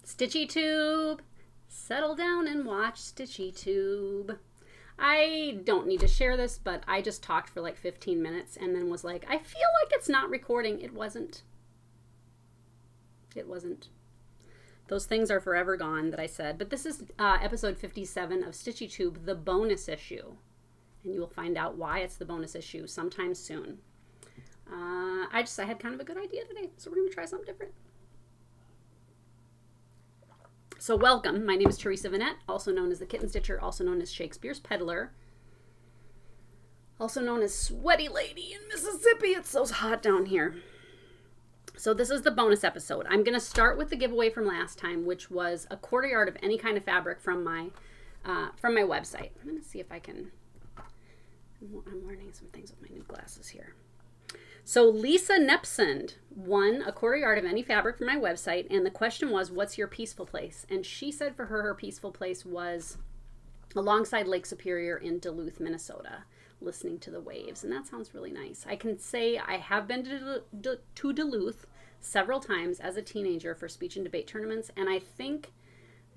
StitchyTube, settle down and watch StitchyTube. I don't need to share this, but I just talked for like 15 minutes and then was like, I feel like it's not recording. It wasn't. It wasn't. Those things are forever gone that I said. But this is episode 57 of StitchyTube, the bonus issue. And you will find out why it's the bonus issue sometime soon. I had kind of a good idea today, so we're going to try something different. So welcome, my name is Teresa Vanette, also known as the Kitten Stitcher, also known as Shakespeare's Peddler, also known as Sweaty Lady in Mississippi. It's so hot down here. So this is the bonus episode. I'm going to start with the giveaway from last time, which was a 1/4 yard of any kind of fabric from my website. I'm going to see if I can, I'm learning some things with my new glasses here. So Lisa Nepsund won a 1/4 yard of any fabric from my website, and the question was, what's your peaceful place? And she said for her, her peaceful place was alongside Lake Superior in Duluth, Minnesota, listening to the waves, and that sounds really nice. I can say I have been to Duluth several times as a teenager for speech and debate tournaments, and I think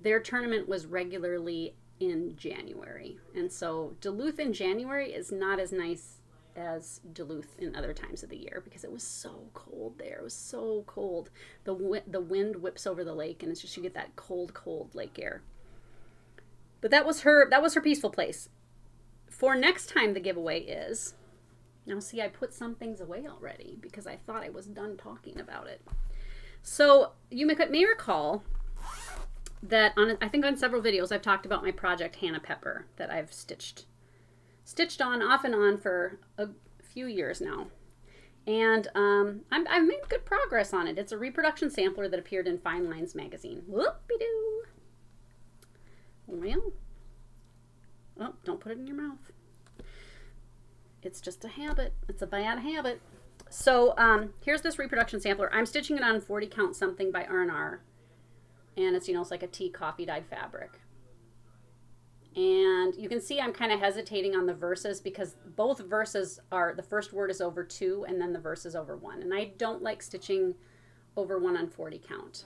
their tournament was regularly in January, and so Duluth in January is not as nice as Duluth in other times of the year because it was so cold there. It was so cold. The wind whips over the lake, and it's just, you get that cold lake air. But that was her peaceful place. For next time, the giveaway is, now see, I put some things away already because I thought I was done talking about it. So you may recall that I think on several videos I've talked about my project Hannah Pepper that I've stitched on off and on for a few years now, and I've made good progress on it. It's a reproduction sampler that appeared in Fine Lines magazine. Whoopie-doo. Well, oh, don't put it in your mouth. It's just a habit. It's a bad habit. So here's this reproduction sampler. I'm stitching it on 40 count something by R&R, and it's, you know, it's like a tea coffee dyed fabric. And you can see I'm kind of hesitating on the verses because both verses are, the first word is over 2 and then the verse is over 1. And I don't like stitching over 1 on 40 count.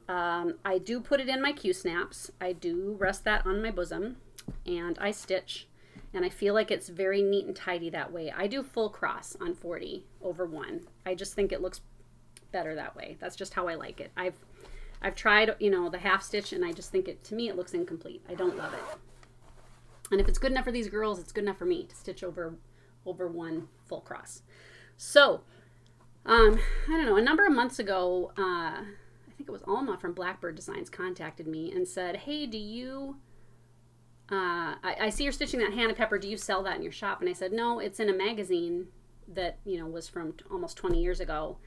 I do put it in my Q-snaps. I do rest that on my bosom and I stitch. And I feel like it's very neat and tidy that way. I do full cross on 40 over 1. I just think it looks better that way. That's just how I like it. I've tried, you know, the half stitch, and I just think to me it looks incomplete. I don't love it. And if it's good enough for these girls, it's good enough for me to stitch over 1 full cross. So, I don't know, a number of months ago, I think it was Alma from Blackbird Designs contacted me and said, hey, do you, I see you're stitching that Hannah Pepper, do you sell that in your shop? And I said, no, it's in a magazine that, you know, was from almost 20 years ago.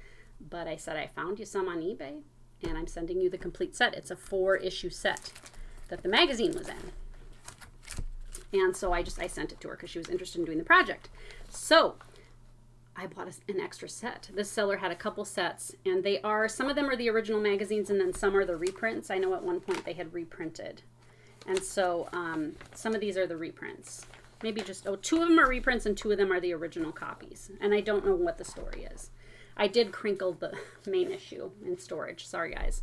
But I said, I found you some on eBay, and I'm sending you the complete set. It's a 4-issue set that the magazine was in. And so I sent it to her because she was interested in doing the project. So I bought an extra set. This seller had a couple sets, and some of them are the original magazines, and then some are the reprints. I know at one point they had reprinted. And so some of these are the reprints. Maybe just, 2 of them are reprints and 2 of them are the original copies. And I don't know what the story is. I did crinkle the main issue in storage. Sorry, guys.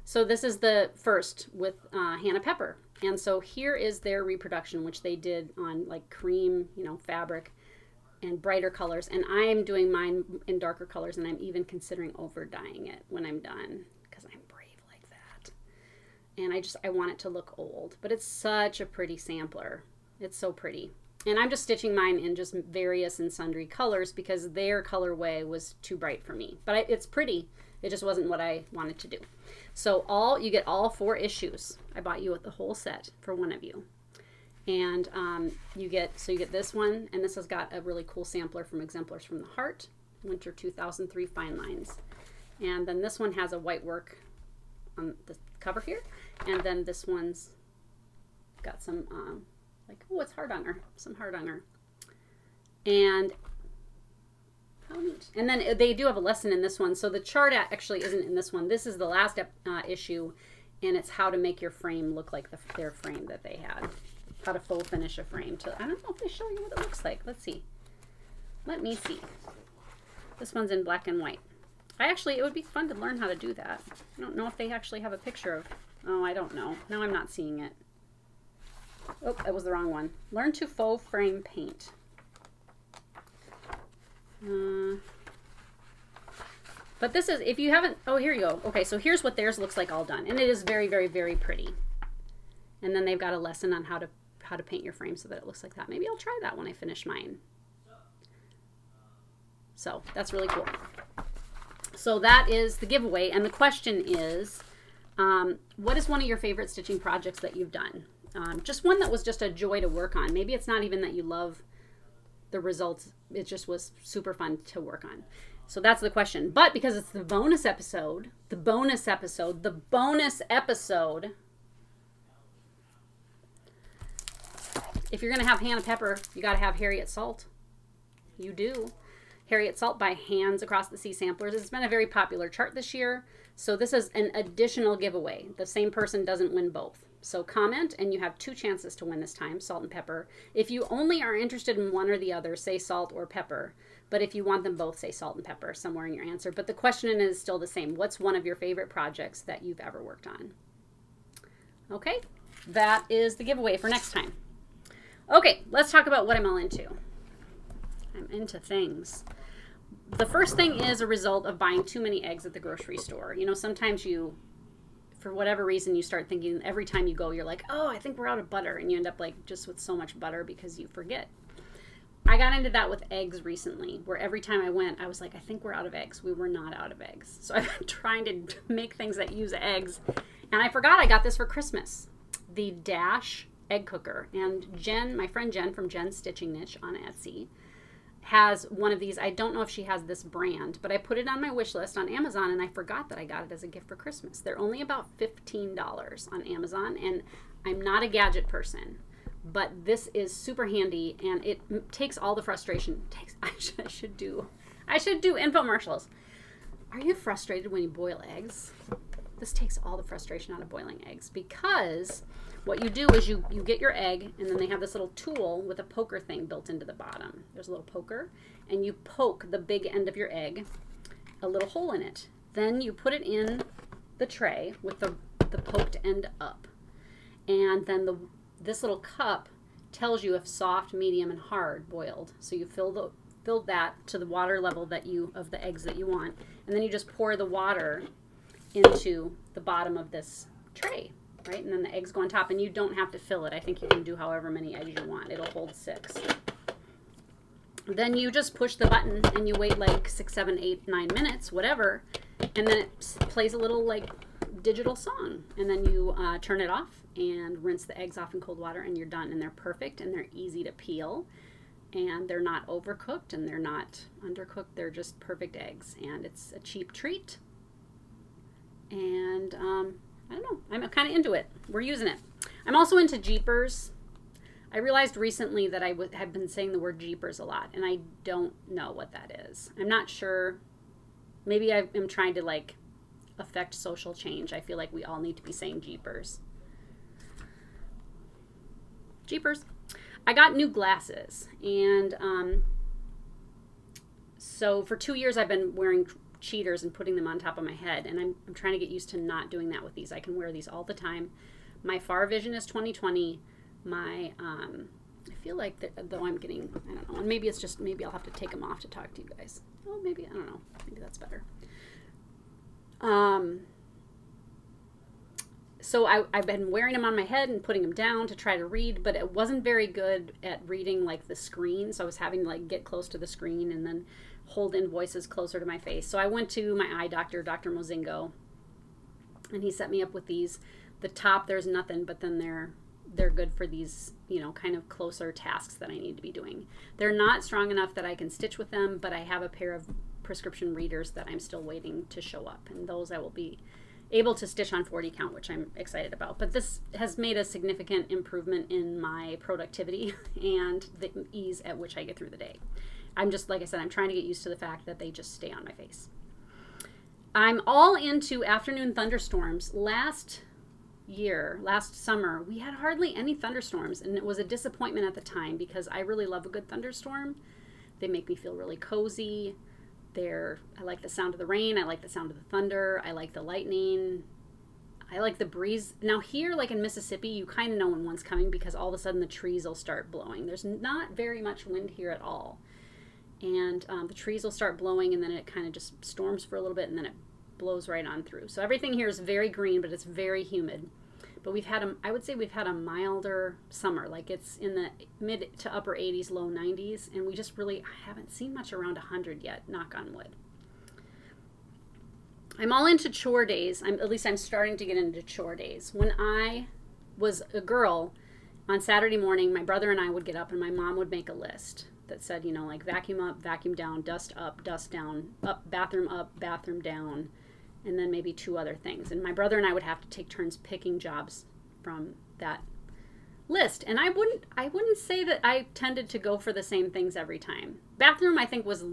So this is the first with Hannah Pepper. And so here is their reproduction, which they did on like cream, you know, fabric and brighter colors. And I'm doing mine in darker colors, and I'm even considering over dyeing it when I'm done because I'm brave like that. And I want it to look old. But it's such a pretty sampler. It's so pretty. And I'm just stitching mine in just various and sundry colors because their colorway was too bright for me. But it's pretty. It just wasn't what I wanted to do. So you get all 4 issues. I bought you the whole set for one of you. And you get this one, and this has got a really cool sampler from Exemplars from the Heart, Winter 2003 Fine Lines. And then this one has a white work on the cover here. And then this one's got some like, oh, it's hardanger, some hardanger. And how neat. And then they do have a lesson in this one. So the chart actually isn't in this one. This is the last issue, and it's how to make your frame look like their frame that they had. How to faux finish a frame. I don't know if they show you what it looks like. Let's see. Let me see. This one's in black and white. it would be fun to learn how to do that. I don't know if they actually have a picture of, oh, I don't know. Now I'm not seeing it. Oh, that was the wrong one. Learn to faux frame paint. But this is, if you haven't, oh, here you go. Okay, so here's what theirs looks like all done. And it is very, very, very pretty. And then they've got a lesson on how to paint your frame so that it looks like that. Maybe I'll try that when I finish mine. So that's really cool. So that is the giveaway. And the question is, what is one of your favorite stitching projects that you've done? Just one that was just a joy to work on. Maybe it's not even that you love the results. It just was super fun to work on. So that's the question. But because it's the bonus episode, if you're going to have Hannah Pepper, you got to have Harriet Salt. You do. Harriet Salt by Hands Across the Sea Samplers. It's been a very popular chart this year. So this is an additional giveaway. The same person doesn't win both. So comment, and you have 2 chances to win this time, salt and pepper. If you only are interested in one or the other, say salt or pepper. But if you want them both, say salt and pepper somewhere in your answer. But the question is still the same. What's one of your favorite projects that you've ever worked on? Okay, that is the giveaway for next time. Okay, let's talk about what I'm all into. I'm into things. The first thing is a result of buying too many eggs at the grocery store. You know, sometimes you, for whatever reason, you start thinking every time you go, you're like, oh, I think we're out of butter. And you end up like just with so much butter because you forget. I got into that with eggs recently, where every time I went, I was like, I think we're out of eggs. We were not out of eggs. So I've been trying to make things that use eggs. And I forgot I got this for Christmas, the Dash egg cooker. And Jen, my friend Jen from Jen's Stitching Niche on Etsy, has one of these. I don't know if she has this brand, but I put it on my wish list on Amazon, and I forgot that I got it as a gift for Christmas. They're only about $15 on Amazon, and I'm not a gadget person, but this is super handy, and it takes all the frustration. I should do infomercials. Are you frustrated when you boil eggs? This takes all the frustration out of boiling eggs, because what you do is you get your egg, and then they have this little tool with a poker thing built into the bottom. There's a little poker, and you poke the big end of your egg, a little hole in it. Then you put it in the tray with the poked end up. And then this little cup tells you if soft, medium, and hard boiled. So you fill that to the water level of the eggs that you want, and then you just pour the water into the bottom of this tray, right? And then the eggs go on top, and you don't have to fill it. I think you can do however many eggs you want. It'll hold 6. Then you just push the button, and you wait like 6, 7, 8, 9 minutes, whatever, and then it plays a little like digital song, and then you turn it off and rinse the eggs off in cold water, and you're done. And they're perfect, and they're easy to peel, and they're not overcooked, and they're not undercooked. They're just perfect eggs, and it's a cheap treat. And I don't know, I'm kind of into it. We're using it. I'm also into Jeepers. I realized recently that I have been saying the word Jeepers a lot, and I don't know what that is. I'm not sure. Maybe I am trying to like affect social change. I feel like we all need to be saying Jeepers. Jeepers. I got new glasses, and so for 2 years I've been wearing cheaters and putting them on top of my head, and I'm trying to get used to not doing that with these. I can wear these all the time. My far vision is 20/20. My I feel like though I'm getting, I don't know, and maybe it's just, maybe I'll have to take them off to talk to you guys. Oh, maybe, I don't know, maybe that's better. So I've been wearing them on my head and putting them down to try to read, but it wasn't very good at reading like the screen, so I was having to like get close to the screen and then hold in voices closer to my face. So I went to my eye doctor, Dr. Mozingo, and he set me up with these. The top, there's nothing, but then they're good for these, you know, kind of closer tasks that I need to be doing. They're not strong enough that I can stitch with them, but I have a pair of prescription readers that I'm still waiting to show up, and those I will be able to stitch on 40 count, which I'm excited about. But this has made a significant improvement in my productivity and the ease at which I get through the day. I'm just, like I said, I'm trying to get used to the fact that they just stay on my face. I'm all into afternoon thunderstorms. Last summer, we had hardly any thunderstorms, and it was a disappointment at the time because I really love a good thunderstorm. They make me feel really cozy. I like the sound of the rain. I like the sound of the thunder. I like the lightning. I like the breeze. Now here, like in Mississippi, you kind of know when one's coming because all of a sudden the trees will start blowing. There's not very much wind here at all. And the trees will start blowing, and then it kind of just storms for a little bit, and then it blows right on through. So everything here is very green, but it's very humid. But I would say we've had a milder summer. Like it's in the mid to upper 80s, low 90s, and we just really haven't seen much around 100 yet, knock on wood. I'm all into chore days. At least I'm starting to get into chore days. When I was a girl, on Saturday morning, my brother and I would get up and my mom would make a list that said, you know, like vacuum up, vacuum down, dust up, dust down, up, bathroom down, and then maybe 2 other things. And my brother and I would have to take turns picking jobs from that list. And I wouldn't say that I tended to go for the same things every time. Bathroom, I think, was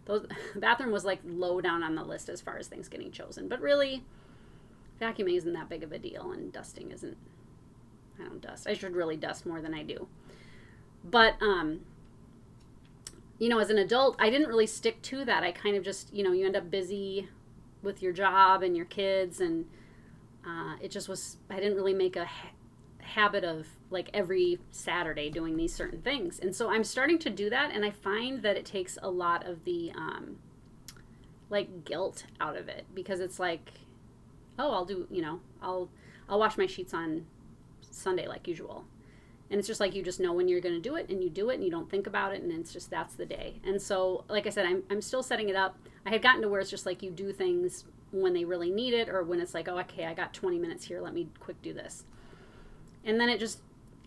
like low down on the list as far as things getting chosen. But really, vacuuming isn't that big of a deal, and dusting isn't. I don't dust. I should really dust more than I do. But you know, as an adult, I didn't really stick to that. I kind of just, you know, you end up busy with your job and your kids, and it just was, I didn't really make a habit of like every Saturday doing these certain things. And so I'm starting to do that, and I find that it takes a lot of the like guilt out of it, because it's like, oh, I'll do, you know, I'll wash my sheets on Sunday like usual. And it's just like, you just know when you're going to do it, and you do it, and you don't think about it, and it's just, that's the day. And so, like I said, I'm still setting it up. I had gotten to where it's just like you do things when they really need it, or when it's like, oh, okay, I got 20 minutes here, let me quick do this. And then it just,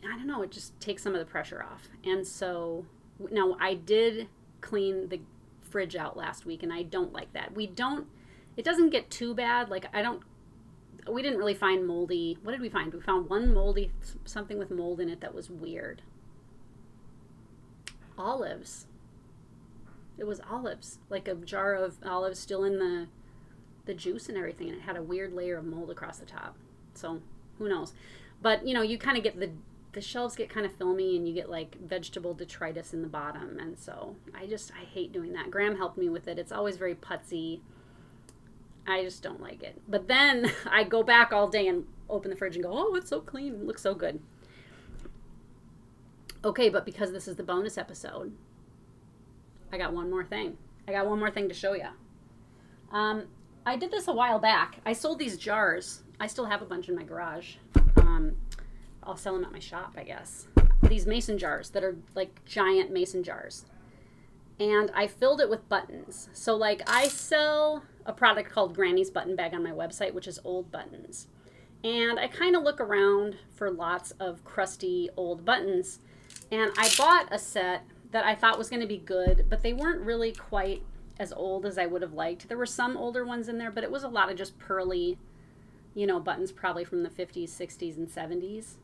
I don't know, it just takes some of the pressure off. And so, now I did clean the fridge out last week, and I don't like that. It doesn't get too bad. Like, we didn't really find moldy. What did we find? We found something with mold in it that was weird. Olives. It was olives. Like a jar of olives still in the juice and everything, and it had a weird layer of mold across the top. So, who knows? But, you know, you kind of get the shelves get kind of filmy, and you get like vegetable detritus in the bottom, and so I hate doing that. Graham helped me with it. It's always very putsy. I just don't like it. But then I go back all day and open the fridge and go, oh, it's so clean. It looks so good. Okay, but because this is the bonus episode, I got one more thing. I got one more thing to show you. I did this a while back. I sold these jars. I still have a bunch in my garage. I'll sell them at my shop, I guess. These mason jars that are like giant mason jars. And I filled it with buttons. So like I sell a product called Granny's Button Bag on my website, which is old buttons. And I kind of look around for lots of crusty old buttons. And I bought a set that I thought was going to be good, but they weren't really quite as old as I would have liked. There were some older ones in there, but it was a lot of just pearly, you know, buttons probably from the 50s, 60s, and 70s.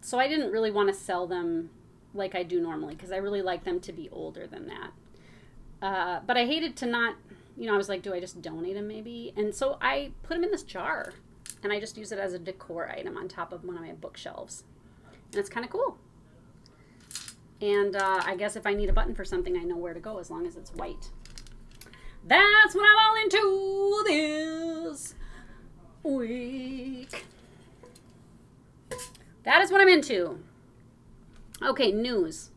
So I didn't really want to sell them like I do normally, because I really like them to be older than that. But I hated to not, you know, I was like, do I just donate them maybe? And so I put them in this jar, and I just use it as a decor item on top of one of my bookshelves. And it's kind of cool. And I guess if I need a button for something, I know where to go as long as it's white. That's what I'm all into this week. That is what I'm into. Okay, news.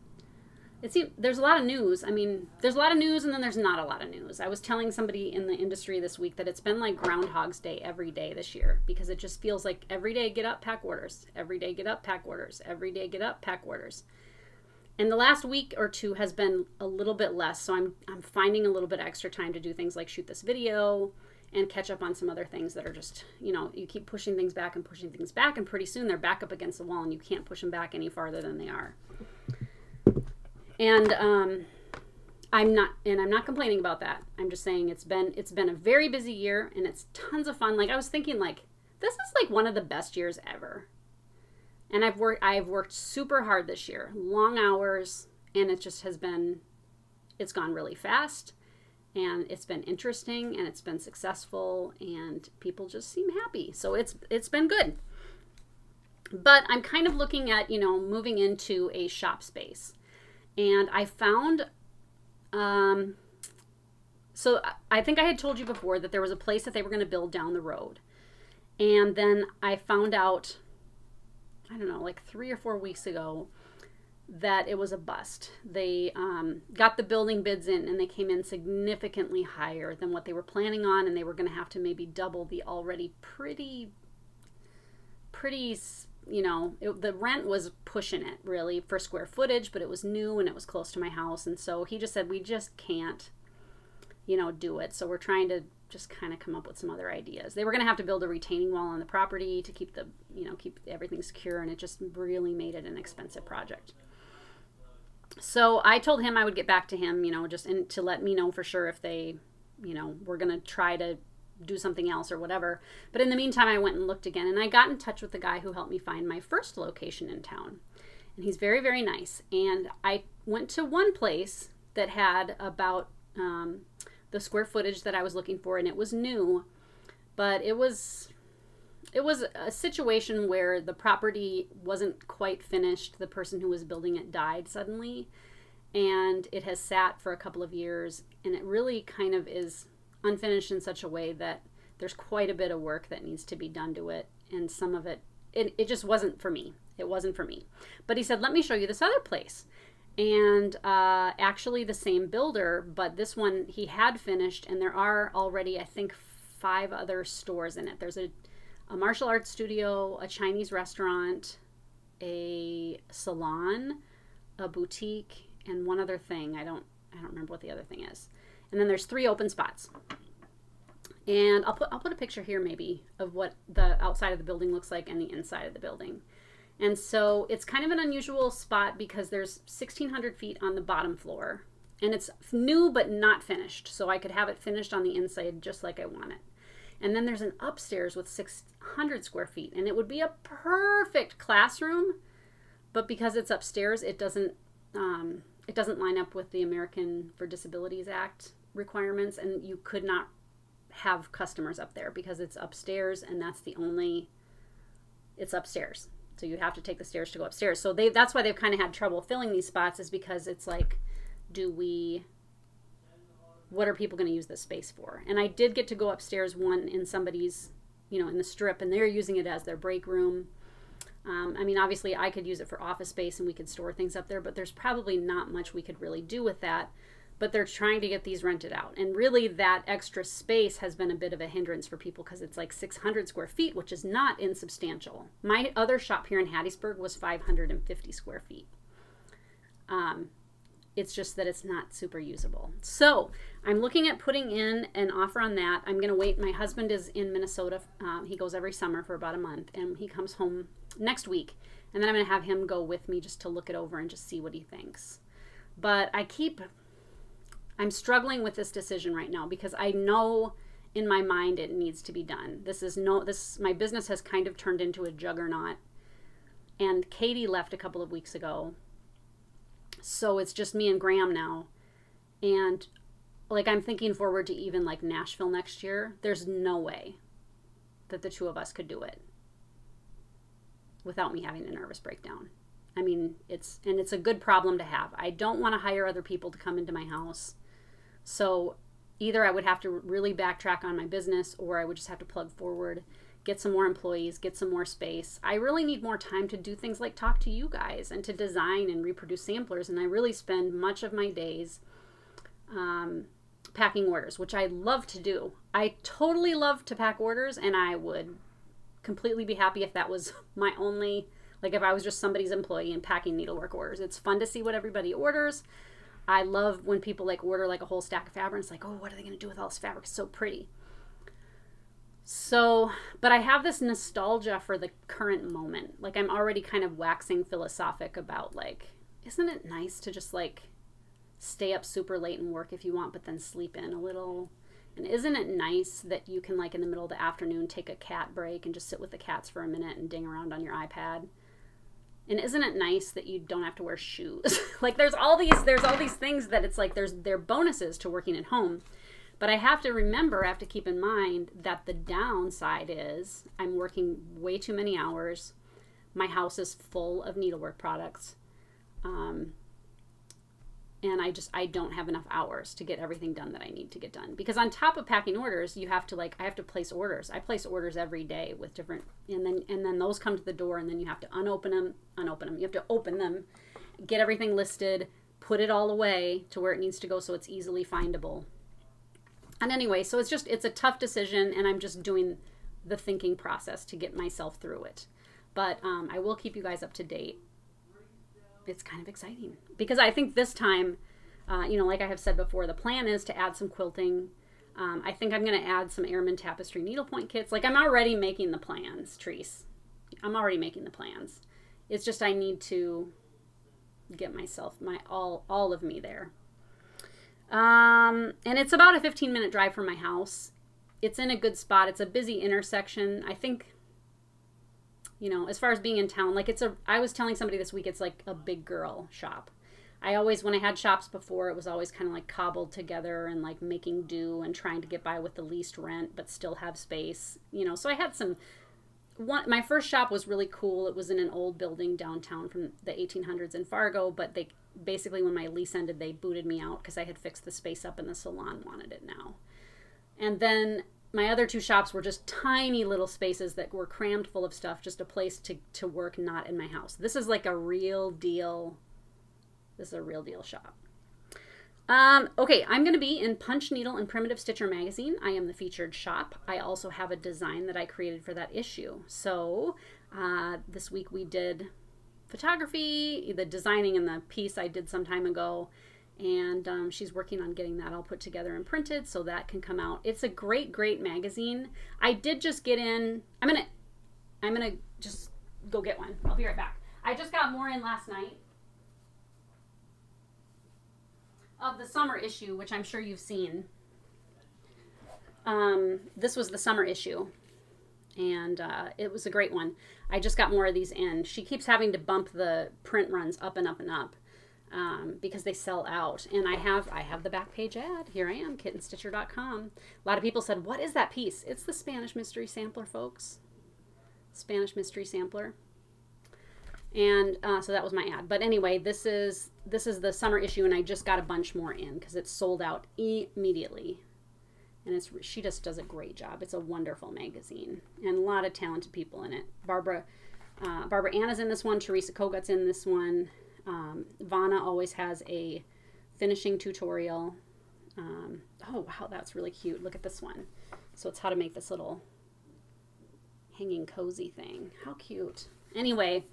There's a lot of news. I mean, there's a lot of news, and then there's not a lot of news. I was telling somebody in the industry this week that it's been like Groundhog's Day every day this year, because it just feels like every day get up, pack orders. Every day get up, pack orders. Every day get up, pack orders. And the last week or two has been a little bit less, so I'm finding a little bit extra time to do things like shoot this video and catch up on some other things that are just, you know, you keep pushing things back, and pretty soon they're back up against the wall, and you can't push them back any farther than they are. And I'm not complaining about that. I'm just saying it's been a very busy year, and it's tons of fun. Like I was thinking, like, this is like one of the best years ever. And I've worked super hard this year, long hours, and it just it's gone really fast, and it's been interesting, and it's been successful, and people just seem happy. So it's been good. But I'm kind of looking at, you know, moving into a shop space. And I found So I think I had told you before that there was a place that they were going to build down the road. And then I found out, I don't know, like 3 or 4 weeks ago, that it was a bust. They got the building bids in, and they came in significantly higher than what they were planning on, and they were going to have to maybe double the already pretty, you know, the rent was pushing it really for square footage, but it was new and it was close to my house. And so he just said, we just can't, you know, do it. So we're trying to just kind of come up with some other ideas. They were going to have to build a retaining wall on the property to keep the, you know, keep everything secure, and it just really made it an expensive project. So I told him I would get back to him, you know, just to let me know for sure if they, you know, were going to try to do something else or whatever. But in the meantime, I went and looked again, and I got in touch with the guy who helped me find my first location in town. And he's very, very nice. And I went to one place that had about the square footage that I was looking for, and it was new, but it was a situation where the property wasn't quite finished. The person who was building it died suddenly, and it has sat for a couple of years, and it really kind of is unfinished in such a way that there's quite a bit of work that needs to be done to it, and some of it just wasn't for me. It wasn't for me. But he said, let me show you this other place. And actually the same builder, but this one he had finished, and there are already, I think, 5 other stores in it. There's a martial arts studio, a Chinese restaurant, a salon, a boutique, and one other thing. I don't remember what the other thing is. And then there's 3 open spots. And I'll put a picture here maybe of what the outside of the building looks like and the inside of the building. And so it's kind of an unusual spot because there's 1,600 feet on the bottom floor, and it's new but not finished. So I could have it finished on the inside just like I want it. And then there's an upstairs with 600 square feet, and it would be a perfect classroom, but because it's upstairs, it doesn't line up with the American for Disabilities Act requirements, and you could not have customers up there because it's upstairs, and it's upstairs. So you have to take the stairs to go upstairs. So that's why they've kind of had trouble filling these spots, is because it's like, what are people going to use this space for? And I did get to go upstairs one in somebody's, you know, in the strip, and they're using it as their break room. I mean, obviously I could use it for office space and we could store things up there, but there's probably not much we could really do with that. But they're trying to get these rented out. And really that extra space has been a bit of a hindrance for people because it's like 600 square feet, which is not insubstantial. My other shop here in Hattiesburg was 550 square feet. It's just that it's not super usable. So I'm looking at putting in an offer on that. I'm going to wait. My husband is in Minnesota. He goes every summer for about a month, and he comes home next week. And then I'm going to have him go with me just to look it over and just see what he thinks. But I'm struggling with this decision right now because I know in my mind it needs to be done. My business has kind of turned into a juggernaut. And Katie left a couple of weeks ago. So it's just me and Graham now. And like, I'm thinking forward to even like Nashville next year. There's no way that the 2 of us could do it without me having a nervous breakdown. I mean, it's a good problem to have. I don't want to hire other people to come into my house. So either I would have to really backtrack on my business, or I would just have to plug forward, get some more employees, get some more space. I really need more time to do things like talk to you guys and to design and reproduce samplers. And I really spend much of my days packing orders, which I love to do. I totally love to pack orders, and I would completely be happy if that was my only, like if I was just somebody's employee and packing needlework orders. It's fun to see what everybody orders. I love when people like order like a whole stack of fabric. It's like, oh, what are they going to do with all this fabric? It's so pretty. So, but I have this nostalgia for the current moment. Like, I'm already kind of waxing philosophic about like, isn't it nice to just like stay up super late and work if you want, but then sleep in a little? And isn't it nice that you can like in the middle of the afternoon take a cat break and just sit with the cats for a minute and ding around on your iPad? And isn't it nice that you don't have to wear shoes? Like there's all these things that it's like they're bonuses to working at home. But I have to keep in mind that the downside is I'm working way too many hours. My house is full of needlework products. and I don't have enough hours to get everything done that I need to get done. Because on top of packing orders, you have to I have to place orders. I place orders every day with different, and then those come to the door, and then you have to unopen them. You have to open them, get everything listed, put it all away to where it needs to go so it's easily findable. And anyway, so it's a tough decision, and I'm just doing the thinking process to get myself through it. But I will keep you guys up to date. It's kind of exciting because I think this time, like I have said before, the plan is to add some quilting. I think I'm going to add some Airman Tapestry needlepoint kits. Like, I'm already making the plans, Treese. I'm already making the plans. It's just I need to get myself, all of me there. And it's about a 15-minute drive from my house. It's in a good spot. It's a busy intersection. I think, as far as being in town, like I was telling somebody this week, it's like a big girl shop. When I had shops before, it was always kind of like cobbled together and like making do and trying to get by with the least rent, but still have space, So I had my first shop was really cool. It was in an old building downtown from the 1800s in Fargo, but they basically, when my lease ended, they booted me out because I had fixed the space up and the salon wanted it now. And then my other two shops were just tiny little spaces that were crammed full of stuff, just a place to work, not in my house. This is like a real deal. This is a real deal shop. Okay, I'm going to be in Punch Needle and Primitive Stitcher magazine. I am the featured shop. I also have a design that I created for that issue. So this week we did photography, the designing, and the piece I did some time ago. And she's working on getting that all put together and printed so that can come out. It's a great, great magazine. I did just get in. I'm gonna just go get one. I'll be right back. I just got more in last night of the summer issue, which I'm sure you've seen. This was the summer issue, and it was a great one. I just got more of these in. She keeps having to bump the print runs up and up and up. Because they sell out. And I have the back page ad. Here I am, kittenstitcher.com. A lot of people said, what is that piece? It's the Spanish Mystery Sampler, folks. Spanish Mystery Sampler. And so that was my ad. But anyway, this is the summer issue, and I just got a bunch more in because it's sold out immediately. And she just does a great job. It's a wonderful magazine, and a lot of talented people in it. Barbara Anna's in this one. Teresa Kogut's in this one. Vanna always has a finishing tutorial. Oh, wow, that's really cute. Look at this one. So it's how to make this little hanging cozy thing. How cute. Anyway,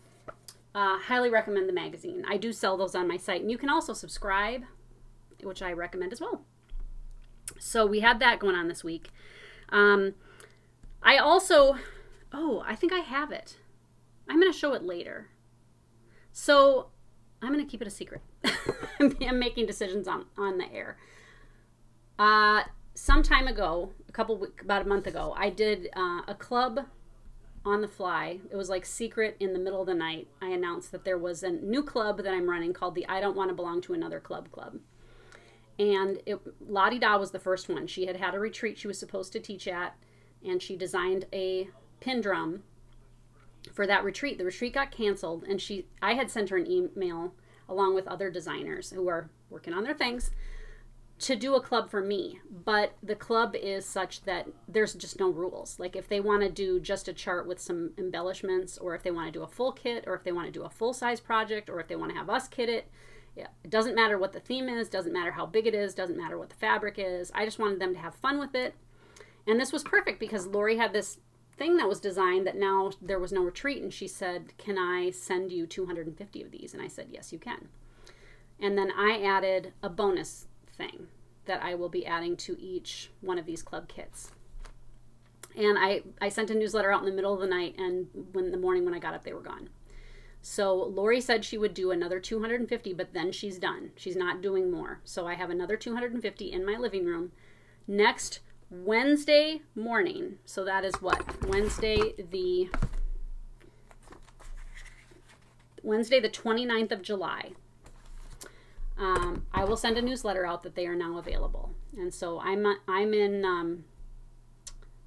highly recommend the magazine. I do sell those on my site, and you can also subscribe, which I recommend as well. So we had that going on this week. I think I have it. I'm going to show it later. So I'm going to keep it a secret. I'm making decisions on the air. Some time ago, about a month ago, I did a club on the fly. It was like secret in the middle of the night. I announced that there was a new club that I'm running called the I Don't Want to Belong to Another Club. And Lottie Da was the first one. She had a retreat she was supposed to teach at, and she designed a pin drum for that retreat. The retreat got canceled, and I had sent her an email along with other designers who are working on their things to do a club for me. But the club is such that there's just no rules. Like, if they want to do just a chart with some embellishments, or if they want to do a full kit, or if they want to do a full-size project, or if they want to have us kit it, yeah, it doesn't matter what the theme is, doesn't matter how big it is, doesn't matter what the fabric is. I just wanted them to have fun with it. And this was perfect because Lori had this thing that was designed that now there was no retreat, and she said, can I send you 250 of these? And I said, yes, you can. And then I added a bonus thing that I will be adding to each one of these club kits. And I sent a newsletter out in the middle of the night, and in the morning when I got up, they were gone. So Lori said she would do another 250, but then she's done. She's not doing more. So I have another 250 in my living room next Wednesday morning. So that is what? Wednesday the 29th of July. I will send a newsletter out that they are now available. And so I'm in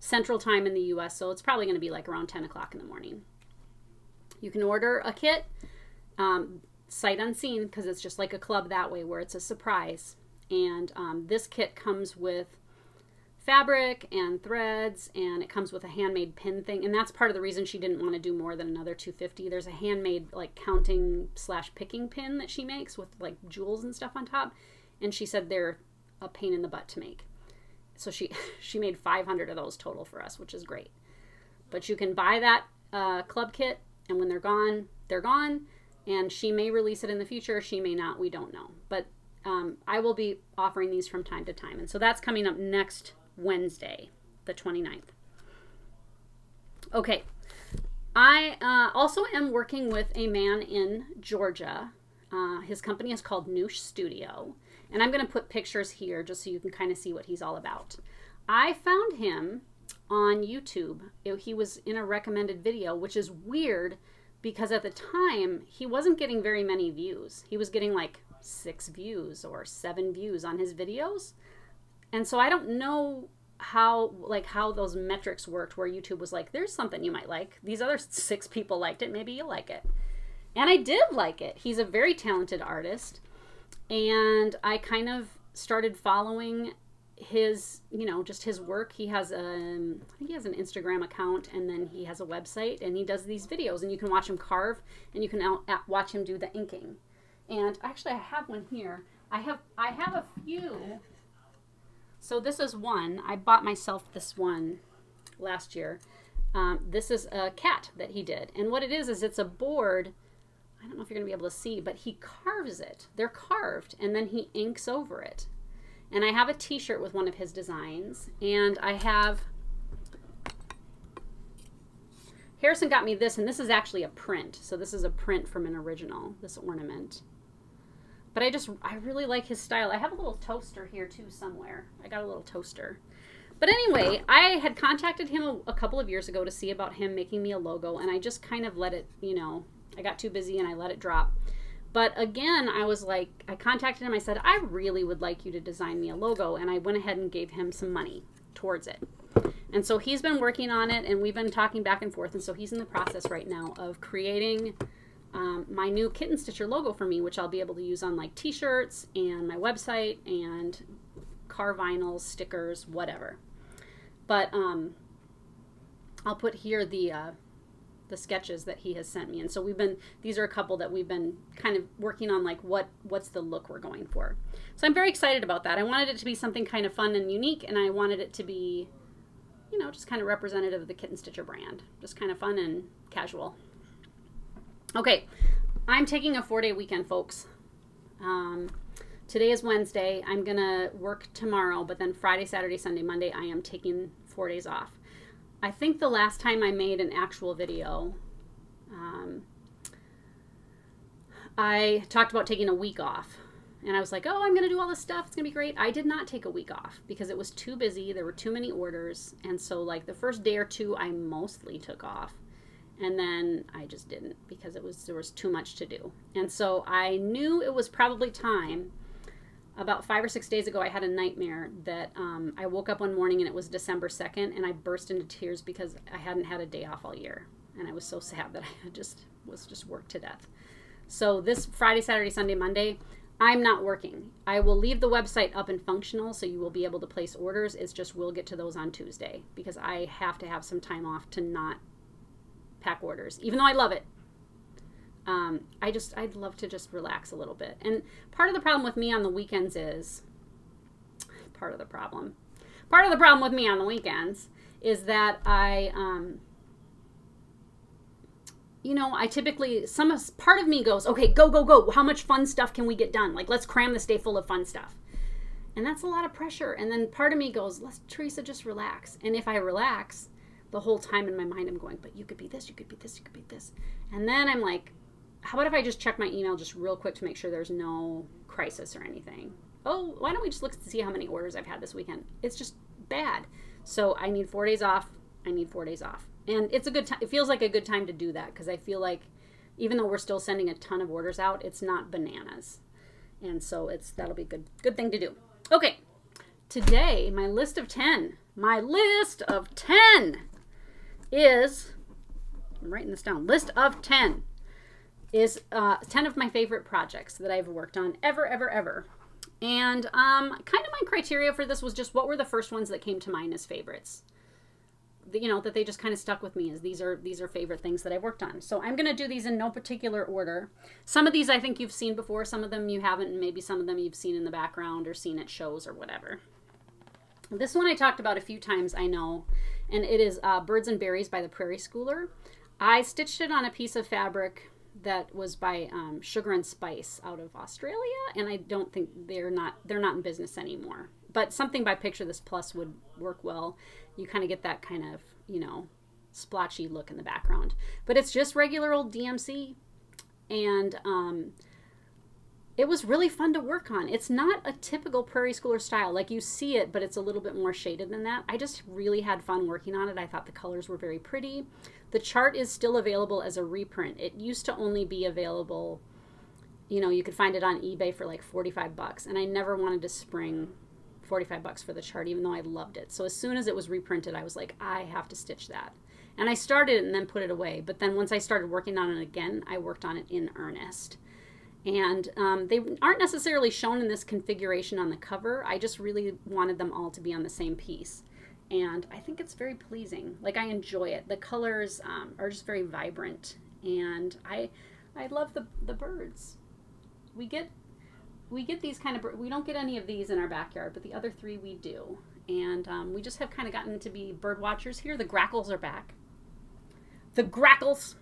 Central Time in the US, so it's probably going to be like around 10 o'clock in the morning. You can order a kit. sight unseen, because it's just like a club that way where it's a surprise. And this kit comes with fabric and threads, and it comes with a handmade pin thing, and that's part of the reason she didn't want to do more than another $250. There's a handmade like counting / picking pin that she makes with like jewels and stuff on top, and she said they're a pain in the butt to make. So she made 500 of those total for us, which is great. But you can buy that club kit, and when they're gone, and she may release it in the future, she may not, we don't know. But I will be offering these from time to time, and so that's coming up next Wednesday, the 29th. Okay, I also am working with a man in Georgia. His company is called Noosh Studio, and I'm going to put pictures here just so you can kind of see what he's all about. I found him on YouTube. He was in a recommended video, which is weird because at the time he wasn't getting very many views. He was getting like 6 views or 7 views on his videos. And so I don't know how those metrics worked, where YouTube was like, there's something you might like. These other 6 people liked it. Maybe you'll like it. And I did like it. He's a very talented artist. And I kind of started following his, just his work. He has I think he has an Instagram account, and then he has a website, and he does these videos, and you can watch him carve, and you can watch him do the inking. And actually I have one here. I have a few. So this is one. I bought myself this one last year. This is a cat that he did. And what it is it's a board. I don't know if you're going to be able to see, but he carves it. They're carved, and then he inks over it. And I have a t-shirt with one of his designs. And I have... Harrison got me this, and this is actually a print. So this is a print from an original, this ornament. But I really like his style. I have a little toaster here too somewhere. I got a little toaster. But anyway, I had contacted him a couple of years ago to see about him making me a logo, and I just kind of let it, I got too busy and I let it drop. But again, I was like, I contacted him. I said, I really would like you to design me a logo, and I went ahead and gave him some money towards it. And so he's been working on it, and we've been talking back and forth, and so he's in the process right now of creating my new Kitten Stitcher logo for me, which I'll be able to use on like t-shirts and my website and car vinyls, stickers, whatever. But I'll put here the sketches that he has sent me, and so these are a couple that we've been kind of working on, like what's the look we're going for. So I'm very excited about that. I wanted it to be something kind of fun and unique, and I wanted it to be, just kind of representative of the Kitten Stitcher brand, just kind of fun and casual. Okay, I'm taking a 4-day weekend, folks. Today is Wednesday. I'm going to work tomorrow, but then Friday, Saturday, Sunday, Monday, I am taking 4 days off. I think the last time I made an actual video, I talked about taking a week off. And I was like, oh, I'm going to do all this stuff. It's going to be great. I did not take a week off because it was too busy. There were too many orders. And so like the first day or two, I mostly took off. And then I just didn't because there was too much to do. And so I knew it was probably time. About 5 or 6 days ago, I had a nightmare that I woke up one morning and it was December 2nd, and I burst into tears because I hadn't had a day off all year. And I was so sad that I was just worked to death. So this Friday, Saturday, Sunday, Monday, I'm not working. I will leave the website up and functional, so you will be able to place orders. It's just we'll get to those on Tuesday because I have to have some time off to not pack orders, even though I love it. I'd love to just relax a little bit. And part of the problem with me on the weekends is, part of the problem with me on the weekends is that I typically, part of me goes, okay, go. How much fun stuff can we get done? Like, let's cram this day full of fun stuff. And that's a lot of pressure. And then part of me goes, Teresa, just relax. And if I relax, the whole time in my mind I'm going, but you could be this, you could be this, you could be this. And then I'm like, how about if I just check my email just real quick to make sure there's no crisis or anything? Oh, why don't we just look to see how many orders I've had this weekend? It's just bad. So I need 4 days off. And it's a good time. It feels like a good time to do that because I feel like even though we're still sending a ton of orders out, it's not bananas. And so that'll be a good thing to do. Okay. Today, my list of 10 is, I'm writing this down, list of 10 is 10 of my favorite projects that I've worked on ever, ever, ever. And kind of my criteria for this was just what were the first ones that came to mind as favorites. You know, that they just kind of stuck with me as these are favorite things that I've worked on. So I'm going to do these in no particular order. Some of these I think you've seen before, some of them you haven't, and maybe some of them you've seen in the background or seen at shows or whatever. This one I talked about a few times, I know, and it is Birds and Berries by the Prairie Schooler. I stitched it on a piece of fabric that was by Sugar and Spice out of Australia, and I don't think they're not in business anymore. But something by Picture This Plus would work well. You kind of get that kind of, you know, splotchy look in the background. But it's just regular old DMC, and it was really fun to work on. It's not a typical Prairie Schooler style. Like, you see it, but it's a little bit more shaded than that. I just really had fun working on it. I thought the colors were very pretty. The chart is still available as a reprint. It used to only be available, you know, you could find it on eBay for like 45 bucks. And I never wanted to spring 45 bucks for the chart, even though I loved it. So as soon as it was reprinted, I was like, I have to stitch that. And I started it and then put it away. But then once I started working on it again, I worked on it in earnest. And they aren't necessarily shown in this configuration on the cover. I just really wanted them all to be on the same piece. And I think it's very pleasing. Like, I enjoy it. The colors are just very vibrant. And I love the birds. We get these kind of, we don't get any of these in our backyard, but the other three we do. And we just have kind of gotten to be bird watchers here. The grackles are back. The grackles.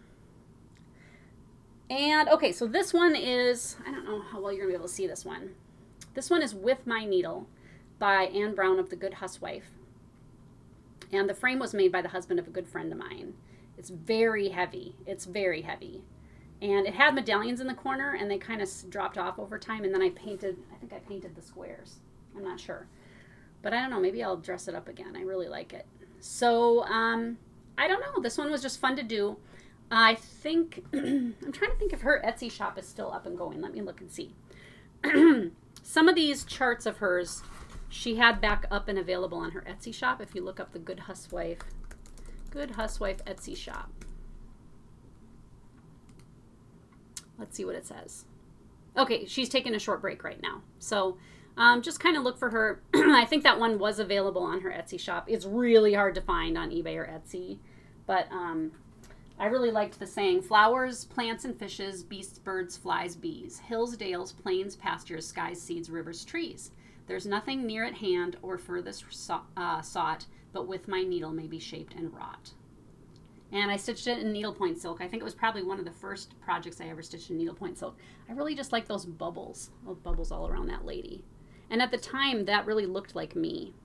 And okay, so this one is, I don't know how well you're gonna be able to see this one. This one is With My Needle by Anne Brown of The Good Huswife. And the frame was made by the husband of a good friend of mine. It's very heavy. It's very heavy. And it had medallions in the corner, and they kind of dropped off over time. And then I think I painted the squares. I'm not sure. But I don't know. Maybe I'll dress it up again. I really like it. So, I don't know. This one was just fun to do. I think, I'm trying to think if her Etsy shop is still up and going. Let me look and see. Some of these charts of hers, she had back up and available on her Etsy shop. If you look up the Good Huswife Etsy shop. Let's see what it says. Okay, she's taking a short break right now. So just kind of look for her. I think that one was available on her Etsy shop. It's really hard to find on eBay or Etsy. But I really liked the saying, flowers, plants, and fishes, beasts, birds, flies, bees, hills, dales, plains, pastures, skies, seeds, rivers, trees. There's nothing near at hand or furthest sought, but with my needle may be shaped and wrought. And I stitched it in needlepoint silk. I think it was probably one of the first projects I ever stitched in needlepoint silk. I really just like those bubbles all around that lady. And at the time, that really looked like me,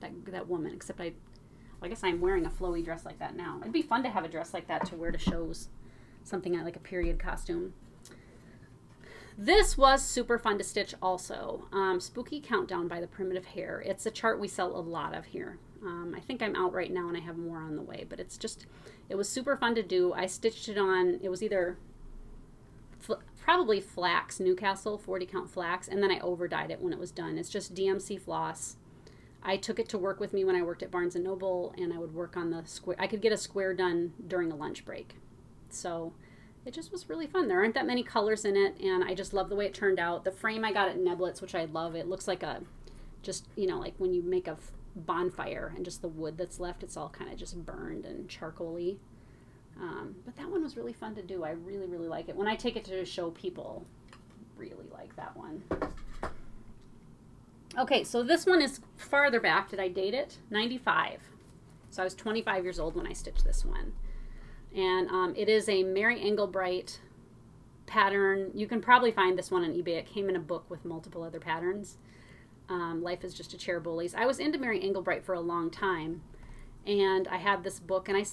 that woman, except I guess I'm wearing a flowy dress like that now. It'd be fun to have a dress like that to wear to shows, something like a period costume. This was super fun to stitch also. Spooky Countdown by the Primitive Hare. It's a chart we sell a lot of here. I think I'm out right now and I have more on the way, but it was super fun to do. I stitched it on, it was either probably flax, Newcastle 40 count flax, and then I over-dyed it when it was done. It's just DMC floss. I took it to work with me when I worked at Barnes & Noble, and I would work on the square. I could get a square done during a lunch break. So it just was really fun. There aren't that many colors in it, and I just love the way it turned out. The frame I got at Neblets, which I love. It looks like like when you make a bonfire and just the wood that's left, it's all kind of just burned and charcoal-y. But that one was really fun to do. I really, really like it. When I take it to show, people really like that one. Okay, so this one is farther back. Did I date it? 95. So I was 25 years old when I stitched this one. And it is a Mary Engelbright pattern. You can probably find this one on eBay. It came in a book with multiple other patterns. Life is Just a Chair of Bullies. I was into Mary Engelbright for a long time. And I had this book, and I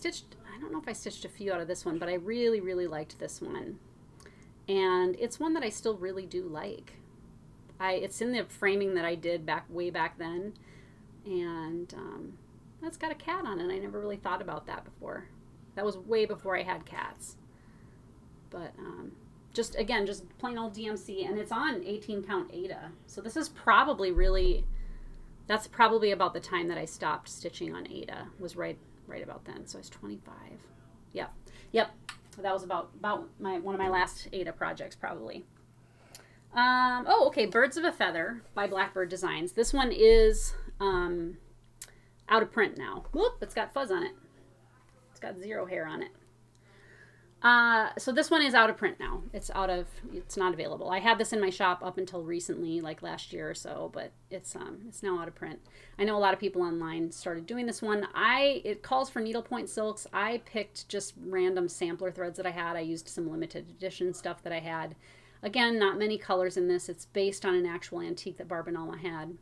don't know if I stitched a few out of this one, but I really, really liked this one. And it's one that I still really do like. It's in the framing that I did way back then, and that's got a cat on it. I never really thought about that before. That was way before I had cats. But just plain old DMC, and it's on 18 count Aida. So this is probably that's probably about the time that I stopped stitching on Aida, was right about then. So I was 25. Yep. That was about one of my last Ada projects, probably. Oh, okay, Birds of a Feather by Blackbird Designs. This one is out of print now. Whoop, it's got fuzz on it. It's got 0 hair on it. So this one is out of print now. It's not available. I had this in my shop up until recently, like last year or so, but it's now out of print. I know a lot of people online started doing this one. It calls for needlepoint silks. I picked just random sampler threads that I had. I used some limited edition stuff that I had. Again, not many colors in this. It's based on an actual antique that Barb and Alma had.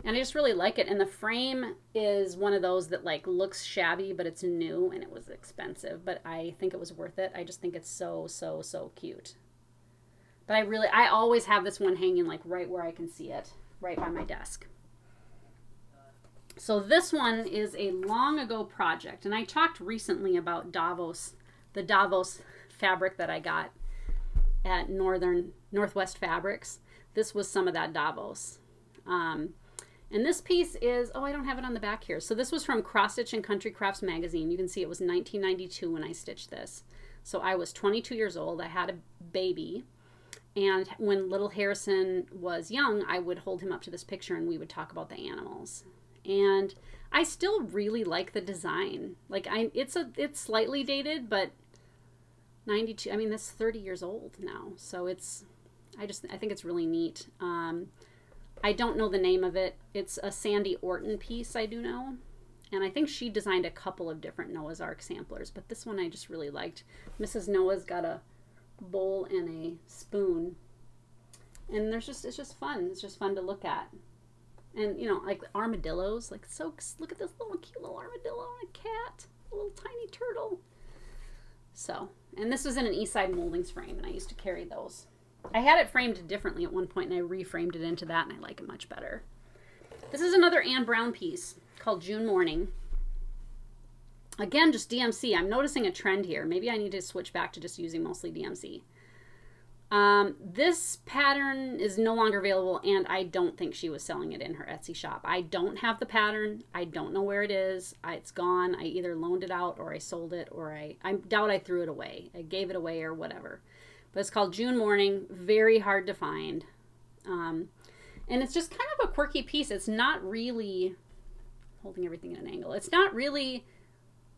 And I just really like it. And the frame is one of those that like looks shabby, but it's new and it was expensive. But I think it was worth it. I just think it's so, so, so cute. But I always have this one hanging like right where I can see it, right by my desk. So this one is a long ago project. And I talked recently about the Davos fabric that I got at Northwest Fabrics. This was some of that Davos. And this piece is, oh, I don't have it on the back here. So this was from Cross Stitch and Country Crafts magazine. You can see it was 1992 when I stitched this. So I was 22 years old. I had a baby. And when little Harrison was young, I would hold him up to this picture and we would talk about the animals. And I still really like the design. Like it's slightly dated, but 92, I mean, that's 30 years old now. So I think it's really neat. I don't know the name of it. It's a Sandy Orton piece, I do know. And I think she designed a couple of different Noah's Ark samplers, but this one I just really liked. Mrs. Noah's got a bowl and a spoon. And it's just fun. It's just fun to look at. And, you know, like armadillos, like so, look at this little cute little armadillo and a cat, a little tiny turtle. So, and this was in an Eastside Moldings frame, and I used to carry those. I had it framed differently at one point, and I reframed it into that, and I like it much better. This is another Anne Brown piece called June Morning. Again, just DMC. I'm noticing a trend here. Maybe I need to switch back to just using mostly DMC. This pattern is no longer available, and I don't think she was selling it in her Etsy shop. I don't have the pattern. I don't know where it is. It's gone. I either loaned it out or I sold it, or I doubt I threw it away. I gave it away or whatever. But it's called June Morning. Very hard to find. And it's just kind of a quirky piece. It's not really, holding everything at an angle, it's not really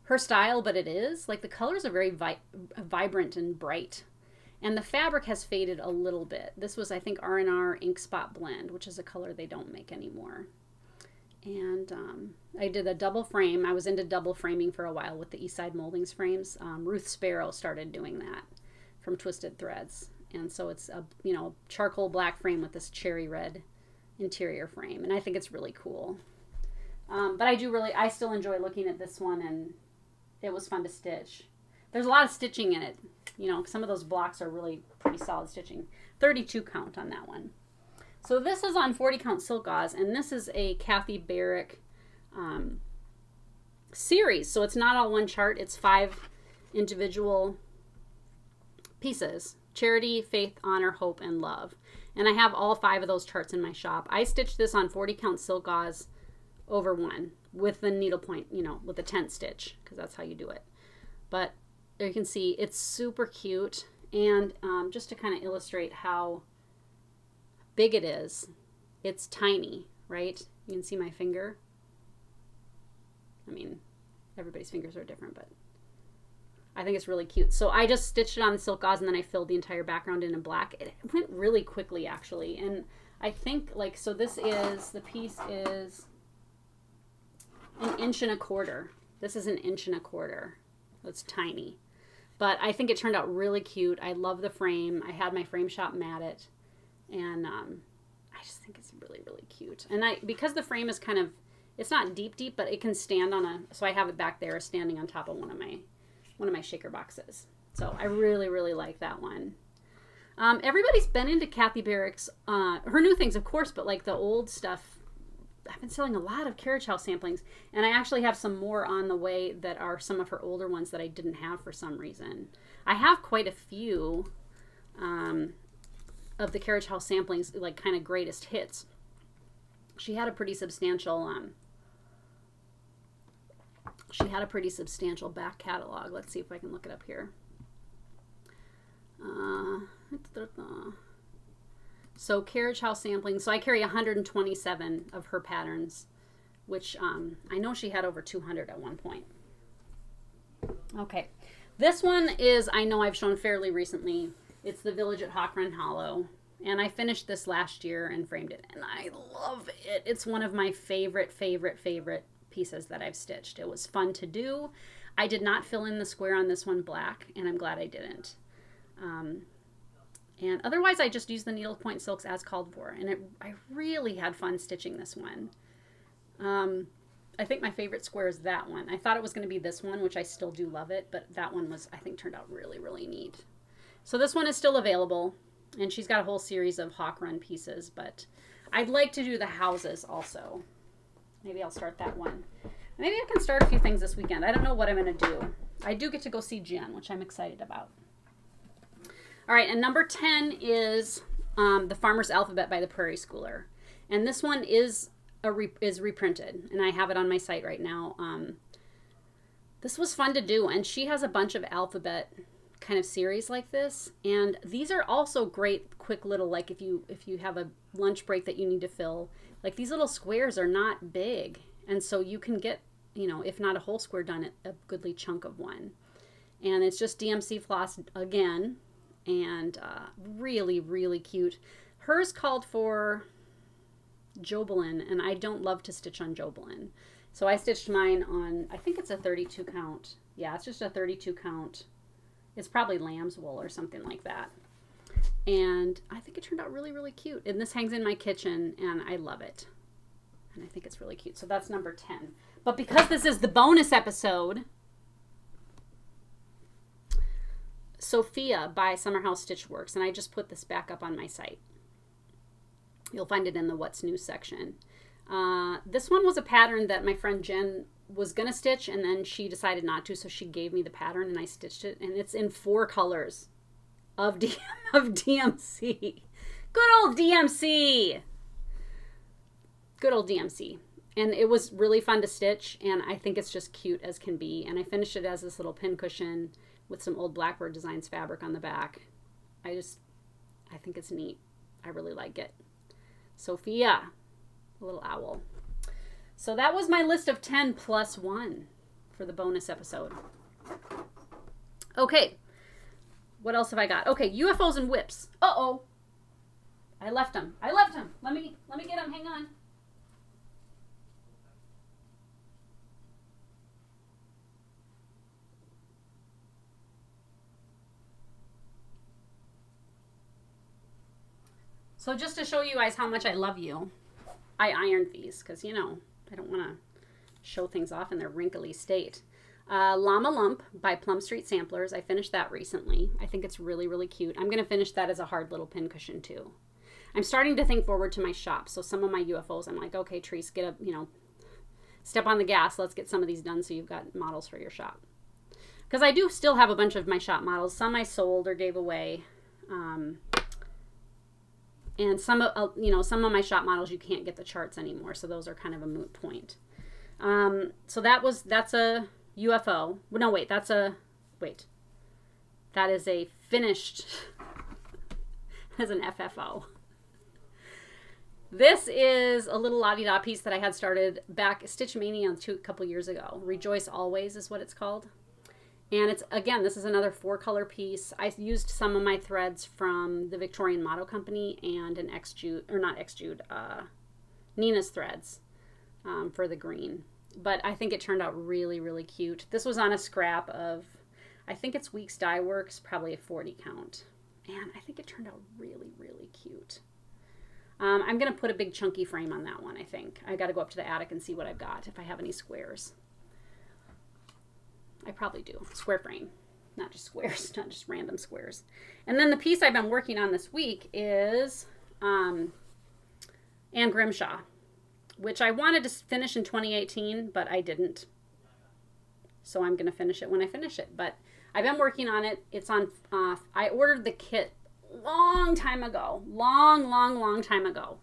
her style, but it is. Like the colors are very vibrant and bright. And the fabric has faded a little bit. This was, I think, R&R Ink Spot Blend, which is a color they don't make anymore. And I did a double frame. I was into double framing for a while with the Eastside Moldings frames. Ruth Sparrow started doing that from Twisted Threads. And so it's a, you know, charcoal black frame with this cherry red interior frame. And I think it's really cool. But I still enjoy looking at this one, and it was fun to stitch. There's a lot of stitching in it. You know, some of those blocks are really pretty solid stitching. 32 count on that one. So this is on 40 count silk gauze, and this is a Kathy Barrick series. So it's not all one chart. It's 5 individual pieces: charity, faith, honor, hope, and love. And I have all 5 of those charts in my shop. I stitched this on 40 count silk gauze over 1 with the needlepoint, you know, with the tent stitch, because that's how you do it. But there you can see it's super cute. And just to kind of illustrate how big it is, it's tiny, right? You can see my finger. I mean, everybody's fingers are different, but I think it's really cute. So I just stitched it on the silk gauze, and then I filled the entire background in black. It went really quickly, actually. And I think, like, so this is, the piece is 1 1/4 inches. This is 1 1/4 inches. It's tiny. But I think it turned out really cute. I love the frame. I had my frame shop mat it. And I just think it's really, really cute. And because the frame is kind of, it's not deep, but it can stand on so I have it back there standing on top of one of my shaker boxes. So I really, really like that one. Everybody's been into Kathy Barrick's, her new things, of course, but like the old stuff, I've been selling a lot of Carriage House samplings, and I actually have some more on the way that are some of her older ones that I didn't have for some reason. I have quite a few of the Carriage House samplings, like kind of greatest hits. She had a pretty substantial back catalog. Let's see if I can look it up here. So Carriage House sampling. So I carry 127 of her patterns, which I know she had over 200 at one point. Okay, this one is, I know I've shown fairly recently. It's the Village at Hawk Run Hollow. And I finished this last year and framed it, and I love it. It's one of my favorite pieces that I've stitched. It was fun to do. I did not fill in the square on this one black, and I'm glad I didn't. And otherwise, I just used the needlepoint silks as called for, and I really had fun stitching this one. I think my favorite square is that one. I thought it was going to be this one, which I still do love it, but that one was, I think, turned out really neat. So this one is still available. And she's got a whole series of Hawk Run pieces, but I'd like to do the houses also. Maybe I'll start that one. Maybe I can start a few things this weekend. I don't know what I'm going to do. I do get to go see Jen, which I'm excited about. All right, and number 10 is The Farmer's Alphabet by the Prairie Schooler. And this one is reprinted, and I have it on my site right now. This was fun to do, and she has a bunch of alphabet kind of series like this, and these are also great quick little, like if you have a lunch break that you need to fill, like these little squares are not big, and so you can get, you know, if not a whole square done, a goodly chunk of one. And it's just DMC floss again, and really cute. Hers called for Jobelin, and I don't love to stitch on Jobelin, so I stitched mine on, I think it's a 32 count. Yeah, it's just a 32 count. It's probably lamb's wool or something like that. And I think it turned out really cute. And this hangs in my kitchen, and I love it. And I think it's really cute. So that's number 10. But because this is the bonus episode, Sophia by Summerhouse Stitchworks, and I just put this back up on my site. You'll find it in the What's New section. This one was a pattern that my friend Jen was gonna stitch, and then she decided not to, so she gave me the pattern and I stitched it, and it's in 4 colors of DMC. Good old DMC. Good old DMC. And it was really fun to stitch, and I think it's just cute as can be. And I finished it as this little pincushion with some old Blackbird Designs fabric on the back. I think it's neat. I really like it. Sophia, a little owl. So that was my list of 10 plus 1 for the bonus episode. Okay, what else have I got? Okay, UFOs and whips. Uh-oh, I left them. Let me get them. Hang on. So just to show you guys how much I love you, I ironed these because, you know, I don't want to show things off in their wrinkly state. Llama Lump by Plum Street Samplers. I finished that recently. I think it's really cute. I'm going to finish that as a hard little pincushion too. I'm starting to think forward to my shop. So some of my UFOs, I'm like, okay, Treese, get up, you know, step on the gas. Let's get some of these done so you've got models for your shop. Because I do still have a bunch of my shop models. Some I sold or gave away. And some of, you know, some of my shop models you can't get the charts anymore, so those are kind of a moot point. So that's a UFO. No, wait, that is a finished, as an FFO. This is a little la-di-da piece that I had started back Stitch Mania a couple years ago. Rejoice Always is what it's called. And it's, again, this is another 4-color piece. I used some of my threads from the Victorian Motto Company and an Nina's threads for the green. But I think it turned out really cute. This was on a scrap of, I think it's Weeks Dye Works, probably a 40 count. And I think it turned out really cute. I'm going to put a big chunky frame on that one, I think. I got to go up to the attic and see what I've got, if I have any squares. I probably do. Square frame, not just squares, not just random squares. And then the piece I've been working on this week is Anne Grimshaw, which I wanted to finish in 2018, but I didn't. So I'm going to finish it when I finish it. But I've been working on it. It's on, I ordered the kit long time ago. Long time ago.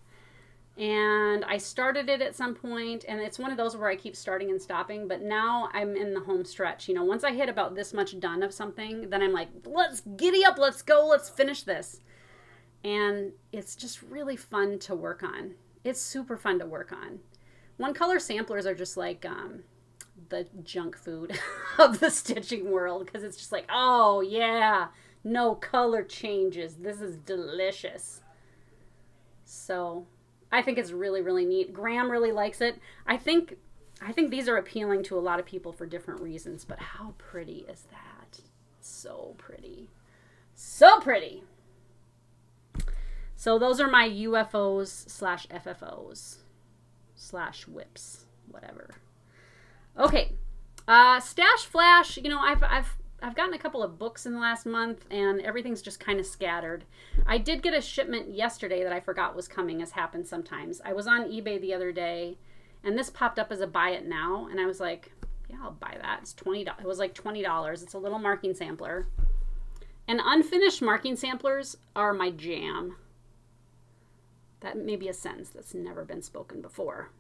And I started it at some point, and it's one of those where I keep starting and stopping, but now I'm in the home stretch. You know, once I hit about this much done of something, then I'm like, let's giddy up, let's go, let's finish this. And it's just really fun to work on. It's super fun to work on. One color samplers are just like the junk food of the stitching world, because it's just like, oh yeah, no color changes. This is delicious. So I think it's really, really neat. Graham really likes it. I think these are appealing to a lot of people for different reasons, but how pretty is that? So pretty. So pretty. So those are my UFOs / FFOs / whips, whatever. Okay. Stash Flash, you know, I've gotten a couple of books in the last month, and everything's just kind of scattered. I did get a shipment yesterday that I forgot was coming, as happens sometimes. I was on eBay the other day, and this popped up as a buy it now, and I was like, yeah, I'll buy that. It's $20. It was like $20. It's a little marking sampler. And unfinished marking samplers are my jam. That may be a sentence that's never been spoken before.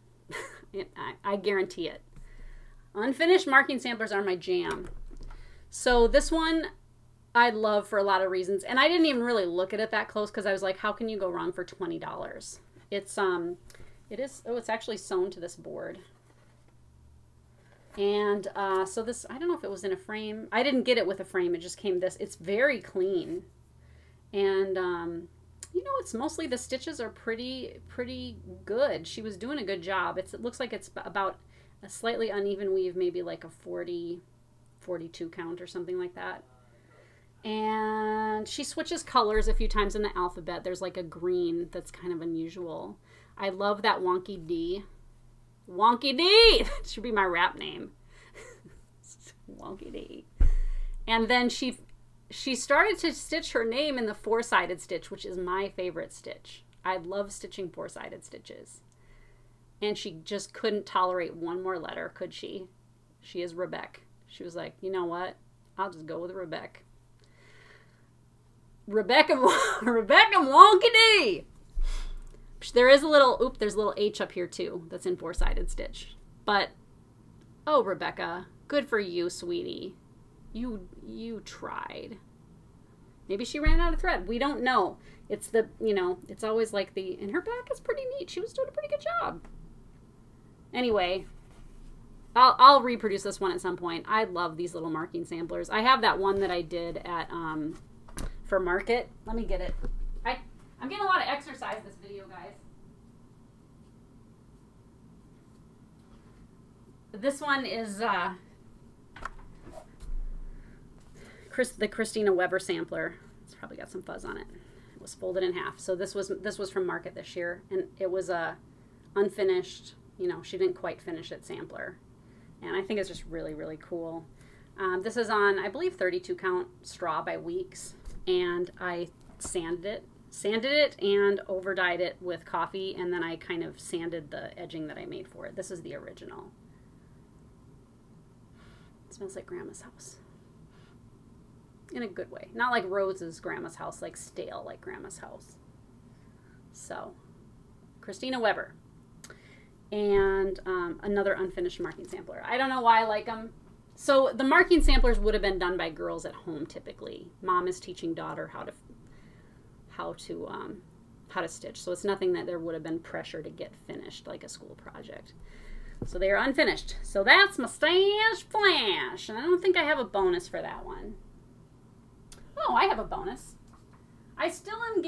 I guarantee it. Unfinished marking samplers are my jam. So this one I love for a lot of reasons. And I didn't even really look at it that close, because I was like, how can you go wrong for $20? It's it's actually sewn to this board. And so this, I don't know if it was in a frame. I didn't get it with a frame. It just came this. It's very clean. And you know, it's mostly, the stitches are pretty good. She was doing a good job. It looks like it's about a slightly uneven weave, maybe like a 40, 42 count or something like that. And she switches colors a few times in the alphabet. There's like a green that's kind of unusual. I love that Wonky D. Wonky D! That should be my rap name. Wonky D. And then she started to stitch her name in the 4-sided stitch, which is my favorite stitch. I love stitching 4-sided stitches. And she just couldn't tolerate one more letter, could she? She is Rebecca. She was like, you know what? I'll just go with Rebecca. Rebecca Wonky D! There is a little, there's a little H up here too that's in 4-sided stitch. But, oh, Rebecca, good for you, sweetie. You tried. Maybe she ran out of thread. We don't know. It's the, you know, it's always like the, and her back is pretty neat. She was doing a pretty good job. Anyway, I'll reproduce this one at some point. I love these little marking samplers. I have that one that I did at, for market. Let me get it. I'm getting a lot of exercise this video, guys. This one is the Christina Weber sampler. It's probably got some fuzz on it. It was folded in half. So this was from market this year, and it was a unfinished, you know, she didn't quite finish it sampler. And I think it's just really, really cool. This is on, I believe, 32 count straw by Weeks, and I sanded it and over dyed it with coffee, and then I kind of sanded the edging that I made for it. This is the original. It smells like Grandma's house. In a good way. Not like Rose's Grandma's house, like stale like Grandma's house. So, Christina Weber. And another unfinished marking sampler. I don't know why I like them. So the marking samplers would have been done by girls at home typically. Mom is teaching daughter how to stitch. So it's nothing that there would have been pressure to get finished like a school project. So they are unfinished. So that's my Stash Flash. And I don't think I have a bonus for that one. Oh, I have a bonus. I still am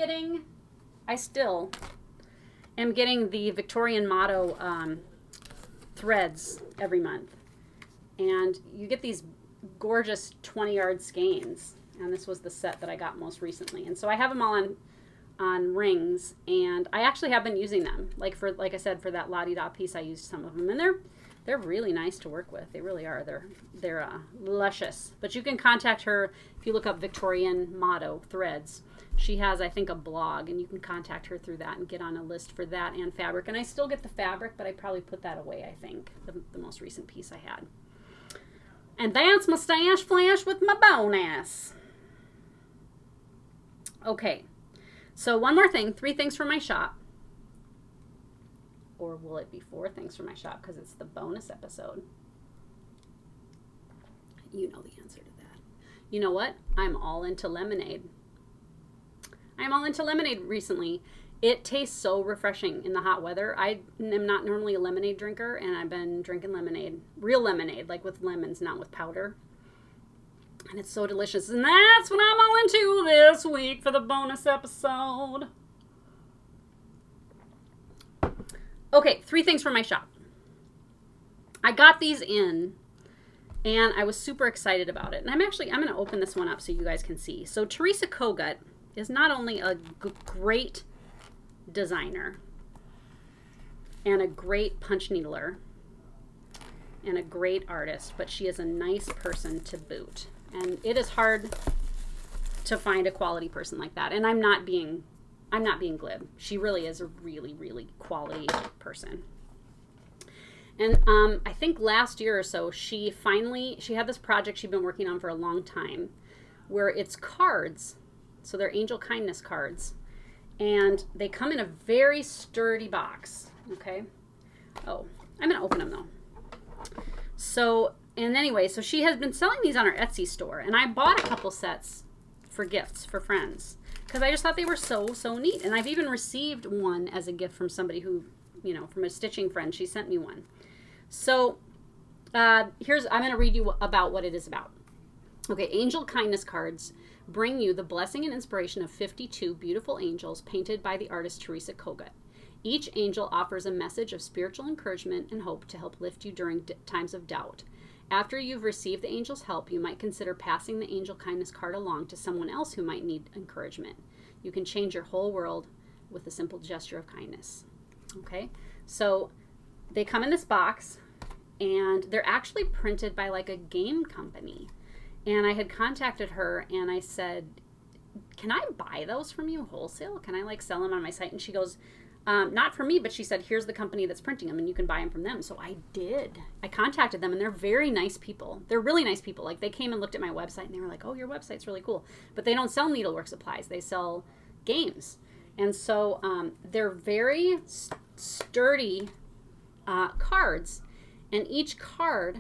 getting the Victorian motto threads every month. And you get these gorgeous 20-yard skeins. And this was the set that I got most recently. And so I have them all on rings, and I actually have been using them. Like I said, for that La-Di-Da piece, I used some of them, and they're really nice to work with. They really are. They're luscious. But you can contact her if you look up Victorian motto threads. She has, I think, a blog, and you can contact her through that and get on a list for that and fabric. And I still get the fabric, but I probably put that away, I think, the most recent piece I had. And that's my Stash Flash with my bonus. Okay, so one more thing, 3 things from my shop. Or will it be 4 things from my shop because it's the bonus episode? You know the answer to that. You know what? I'm all into lemonade. I'm all into lemonade recently. It tastes so refreshing in the hot weather. I am not normally a lemonade drinker, and I've been drinking lemonade. Real lemonade, like with lemons, not with powder. And it's so delicious. And that's what I'm all into this week for the bonus episode. Okay, 3 things from my shop. I got these in, and I was super excited about it. And I'm going to open this one up so you guys can see. So Teresa Kogut is not only a great designer and a great punch needler and a great artist, but she is a nice person to boot. And it is hard to find a quality person like that. And I'm not being glib. She really is a really, really quality person. And I think last year or so, she had this project she'd been working on for a long time where it's cards. So they're angel kindness cards. And they come in a very sturdy box. Okay. Oh, I'm going to open them though. So, and anyway, so she has been selling these on her Etsy store. And I bought a couple sets for gifts for friends because I just thought they were so, so neat. And I've even received one as a gift from somebody who, you know, from a stitching friend. She sent me one. So I'm going to read you about what it is about. Okay, angel kindness cards bring you the blessing and inspiration of 52 beautiful angels painted by the artist Teresa Kogut. Each angel offers a message of spiritual encouragement and hope to help lift you during times of doubt. After you've received the angel's help, you might consider passing the angel kindness card along to someone else who might need encouragement. You can change your whole world with a simple gesture of kindness. Okay, so they come in this box, and they're actually printed by like a game company. And I had contacted her and I said, can I buy those from you wholesale? Can I like sell them on my site? And she goes, not for me, but she said, here's the company that's printing them and you can buy them from them. So I did. I contacted them and they're very nice people. They're really nice people. Like they came and looked at my website and they were like, oh, your website's really cool. But they don't sell needlework supplies. They sell games. And so they're very sturdy cards. And each card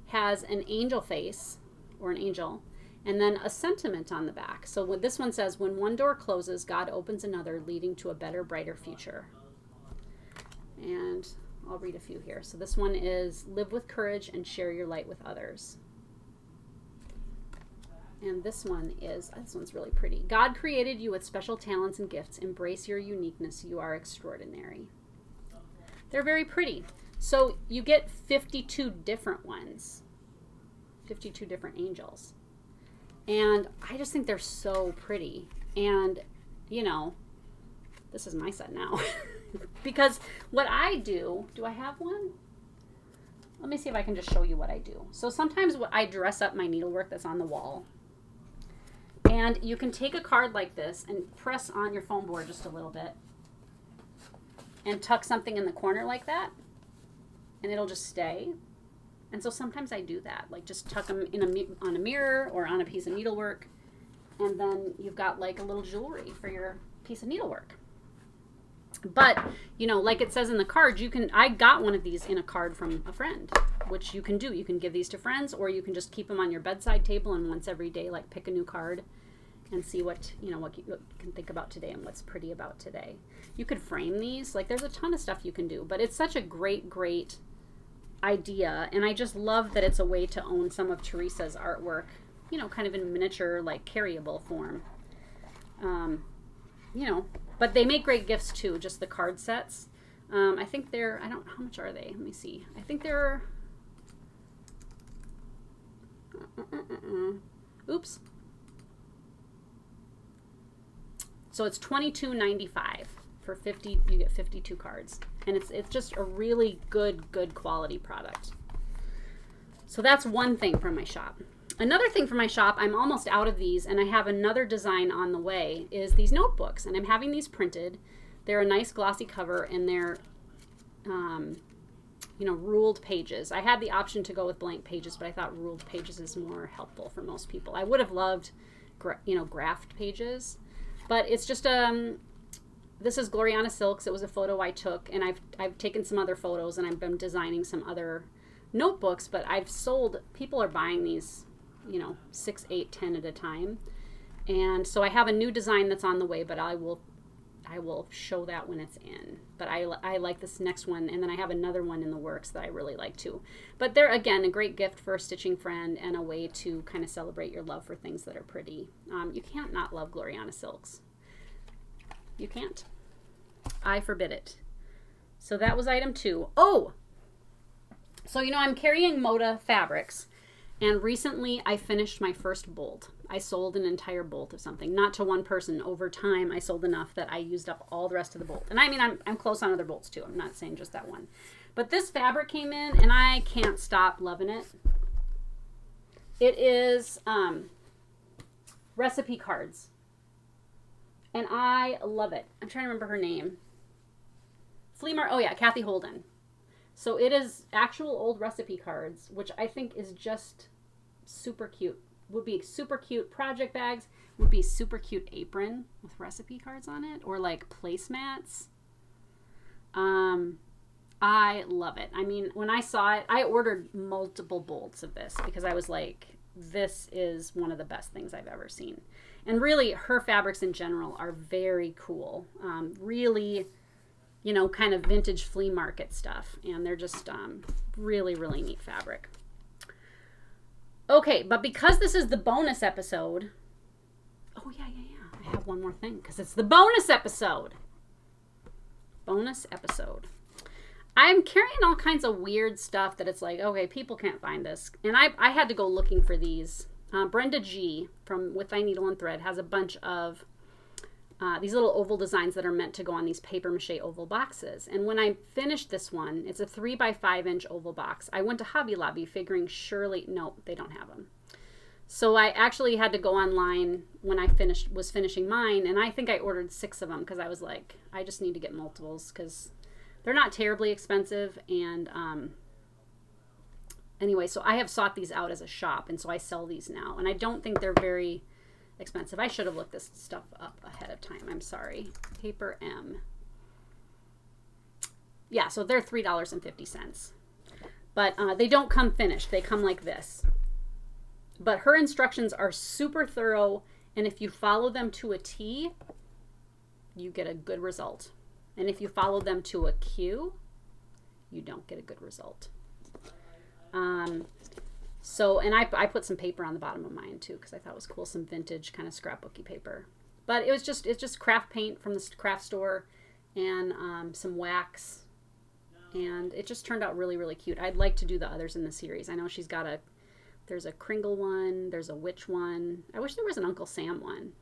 has an angel face or an angel, and then a sentiment on the back. So what this one says, when one door closes, God opens another, leading to a better, brighter future. And I'll read a few here. So this one is, live with courage and share your light with others. And this one's really pretty. God created you with special talents and gifts. Embrace your uniqueness. You are extraordinary. They're very pretty. So you get 52 different ones. 52 different angels. And I just think they're so pretty. And, you know, this is my set now. Because what I do I have one? Let me see if I can just show you what I do. So sometimes I dress up my needlework that's on the wall. And you can take a card like this and press on your foam board just a little bit. And tuck something in the corner like that. And it'll just stay. And so sometimes I do that, like just tuck them on a mirror or on a piece of needlework, and then you've got like a little jewelry for your piece of needlework. But, you know, like it says in the card, I got one of these in a card from a friend, which you can do. You can give these to friends, or you can just keep them on your bedside table and once every day, like pick a new card and see what you can think about today and what's pretty about today. You could frame these. Like there's a ton of stuff you can do, but it's such a great, great idea, and I just love that it's a way to own some of Teresa's artwork, you know, kind of in miniature, like carryable form. You know, but they make great gifts too, just the card sets. I think how much are they? Let me see. I think they're, oops. So it's $22.95 for 50, you get 52 cards. And it's just a really good quality product. So that's one thing from my shop. Another thing from my shop, I'm almost out of these, and I have another design on the way, is these notebooks. And I'm having these printed. They're a nice glossy cover, and they're, you know, ruled pages. I had the option to go with blank pages, but I thought ruled pages is more helpful for most people. I would have loved, you know, graphed pages. But it's just this is Gloriana Silks. It was a photo I took, and I've taken some other photos, and I've been designing some other notebooks, but I've sold, people are buying these, you know, 6, 8, 10 at a time. And so I have a new design that's on the way, but I will show that when it's in. But I like this next one, and then I have another one in the works that I really like too. But they're, again, a great gift for a stitching friend and a way to kind of celebrate your love for things that are pretty. You can't not love Gloriana Silks. You can't. I forbid it. So that was item 2. Oh! So, you know, I'm carrying Moda fabrics, and recently I finished my first bolt. I sold an entire bolt of something, not to one person. Over time, I sold enough that I used up all the rest of the bolt. And I mean, I'm close on other bolts too. I'm not saying just that one. But this fabric came in, and I can't stop loving it. It is recipe cards. And I love it. I'm trying to remember her name. Oh yeah, Kathy Holden. So it is actual old recipe cards, which I think is just super cute. Would be super cute project bags, would be super cute apron with recipe cards on it, or like placemats. I love it. I mean, when I saw it, I ordered multiple bolts of this because I was like, this is one of the best things I've ever seen. And really, her fabrics in general are very cool. Really, you know, kind of vintage flea market stuff. And they're just really, really neat fabric. Okay, but because this is the bonus episode, oh yeah, I have one more thing because it's the bonus episode. Bonus episode. I'm carrying all kinds of weird stuff that it's like, okay, people can't find this. And I had to go looking for these. Brenda G from With Thy Needle and Thread has a bunch of these little oval designs that are meant to go on these paper mache oval boxes. And when I finished this one, it's a 3 by 5 inch oval box. I went to Hobby Lobby figuring surely, no, they don't have them. So I actually had to go online when I was finishing mine, and I think I ordered 6 of them because I was like, I just need to get multiples because they're not terribly expensive. And anyway, so I have sought these out as a shop, and so I sell these now. And I don't think they're very expensive. I should have looked this stuff up ahead of time. I'm sorry. Paper M. Yeah, so they're $3.50. But they don't come finished. They come like this. But her instructions are super thorough, and if you follow them to a T, you get a good result. And if you follow them to a Q, you don't get a good result. So, and I put some paper on the bottom of mine too because I thought it was cool, some vintage kind of scrapbooky paper. But it's just craft paint from the craft store and some wax, and it just turned out really, really cute. I'd like to do the others in the series. I know she's got there's a Kringle one, there's a witch one. I wish there was an Uncle Sam one,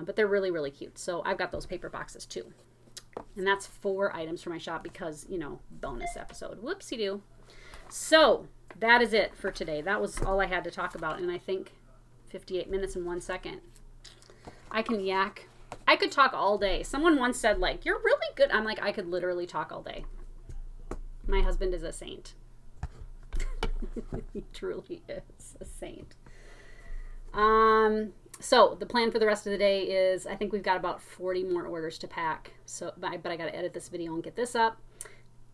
but they're really, really cute. So I've got those paper boxes too. And that's 4 items for my shop because, you know, bonus episode. Whoopsie-doo. So that is it for today. That was all I had to talk about, and I think 58 minutes and 1 second. I can yak. I could talk all day. Someone once said, like, you're really good. I'm like, I could literally talk all day. My husband is a saint. He truly is a saint. So the plan for the rest of the day is I think we've got about 40 more orders to pack. So, but I got to edit this video and get this up.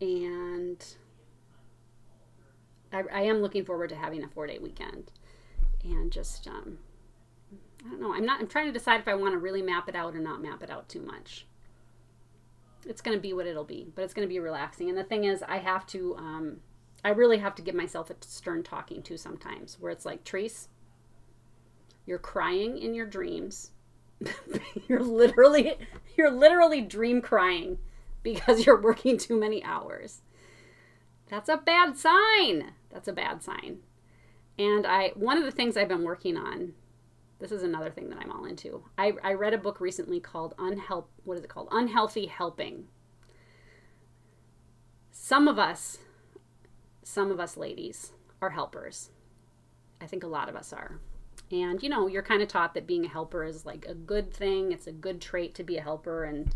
And I am looking forward to having a 4-day weekend. And just, I don't know. I'm trying to decide if I want to really map it out or not map it out too much. It's going to be what it'll be, but it's going to be relaxing. And the thing is, I have to, I really have to give myself a stern talking to sometimes where it's like, Trace, you're crying in your dreams. you're literally dream crying because you're working too many hours. That's a bad sign. That's a bad sign. And one of the things I've been working on, this is another thing that I'm all into. I read a book recently called Unhealthy Helping. Some of us ladies are helpers. I think a lot of us are. And, you know, you're kind of taught that being a helper is like a good thing. It's a good trait to be a helper and,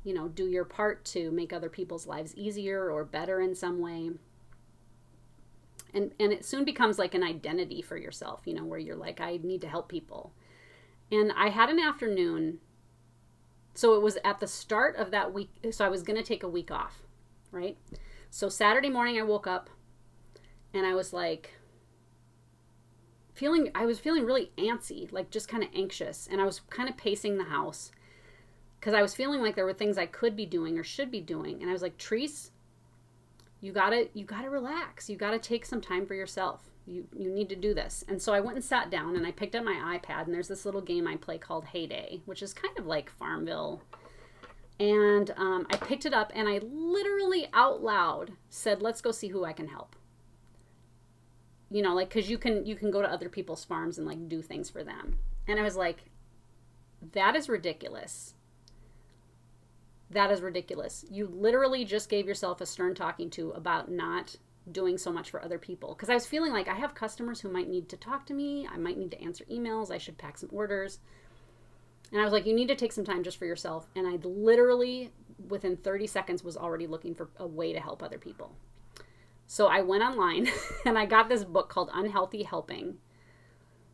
you know, do your part to make other people's lives easier or better in some way. And it soon becomes like an identity for yourself, you know, where you're like, I need to help people. And I had an afternoon So it was at the start of that week. So I was going to take a week off, right? So Saturday morning I woke up and I was like I was feeling really antsy, like just kind of anxious. And I was kind of pacing the house because I was feeling like there were things I could be doing or should be doing. And I was like, Treese, you gotta relax. You gotta take some time for yourself. You need to do this. And so I went and sat down and I picked up my iPad, and there's this little game I play called Heyday, which is kind of like Farmville. And I picked it up and I literally out loud said, let's go see who I can help. You know, like, because you can go to other people's farms and like do things for them. And I was like, that is ridiculous. That is ridiculous. You literally just gave yourself a stern talking to about not doing so much for other people. Because I was feeling like I have customers who might need to talk to me. I might need to answer emails. I should pack some orders. And I was like, you need to take some time just for yourself. And I literally, within 30 seconds, was already looking for a way to help other people. So I went online and I got this book called Unhealthy Helping.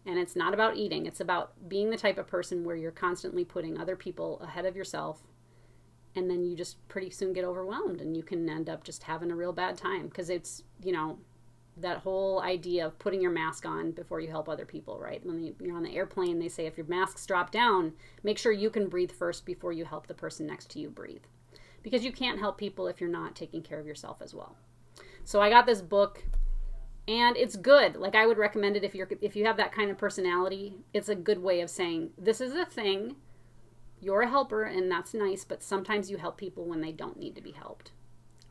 And it's not about eating. It's about being the type of person where you're constantly putting other people ahead of yourself. And then you just pretty soon get overwhelmed and you can end up just having a real bad time. Because it's, you know, that whole idea of putting your mask on before you help other people, right? When you're on the airplane, they say if your masks drop down, make sure you can breathe first before you help the person next to you breathe. Because you can't help people if you're not taking care of yourself as well. So I got this book and it's good. Like, I would recommend it if you have that kind of personality. It's a good way of saying, this is a thing. You're a helper and that's nice, but sometimes you help people when they don't need to be helped.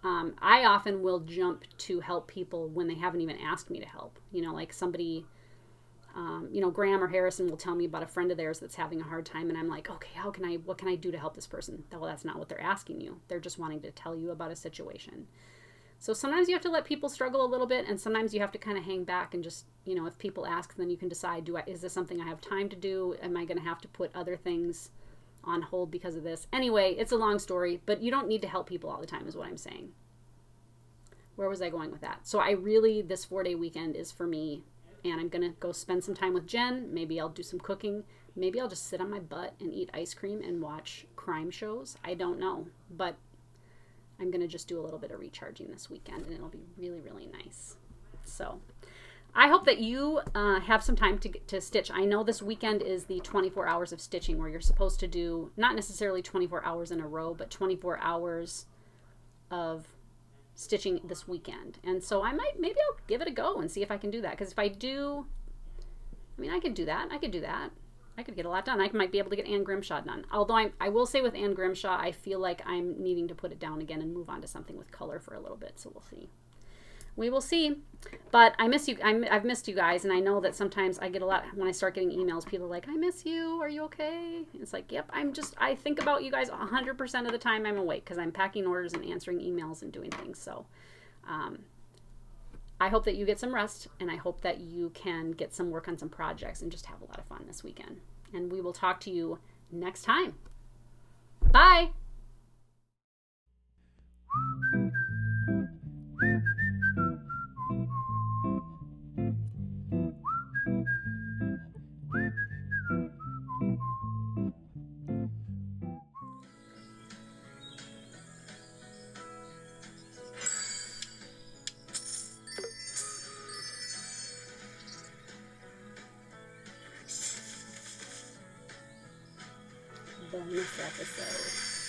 I often will jump to help people when they haven't even asked me to help. You know, like somebody, you know, Graham or Harrison will tell me about a friend of theirs that's having a hard time, and I'm like, okay, what can I do to help this person? Well, that's not what they're asking you. They're just wanting to tell you about a situation. So sometimes you have to let people struggle a little bit, and sometimes you have to kind of hang back and just, you know, if people ask, then you can decide, is this something I have time to do? Am I going to have to put other things on hold because of this? Anyway, it's a long story, but you don't need to help people all the time is what I'm saying. Where was I going with that? So this 4-day weekend is for me, and I'm going to go spend some time with Jen. Maybe I'll do some cooking. Maybe I'll just sit on my butt and eat ice cream and watch crime shows. I don't know, but I'm going to just do a little bit of recharging this weekend, and it'll be really, really nice. So I hope that you have some time to stitch. I know this weekend is the 24 hours of stitching where you're supposed to do not necessarily 24 hours in a row, but 24 hours of stitching this weekend. And so maybe I'll give it a go and see if I can do that. Because if I do, I mean, I could do that. I could get a lot done. I might be able to get Anne Grimshaw done. Although I will say with Anne Grimshaw, I feel like I'm needing to put it down again and move on to something with color for a little bit. So we'll see. We will see. But I miss you. I've missed you guys. And I know that sometimes I get a lot, when I start getting emails, people are like, I miss you. Are you okay? It's like, yep, I think about you guys 100% of the time I'm awake because I'm packing orders and answering emails and doing things. So I hope that you get some rest, and I hope that you can get some work on some projects and just have a lot of fun this weekend. And we will talk to you next time. Bye. Bonus episode.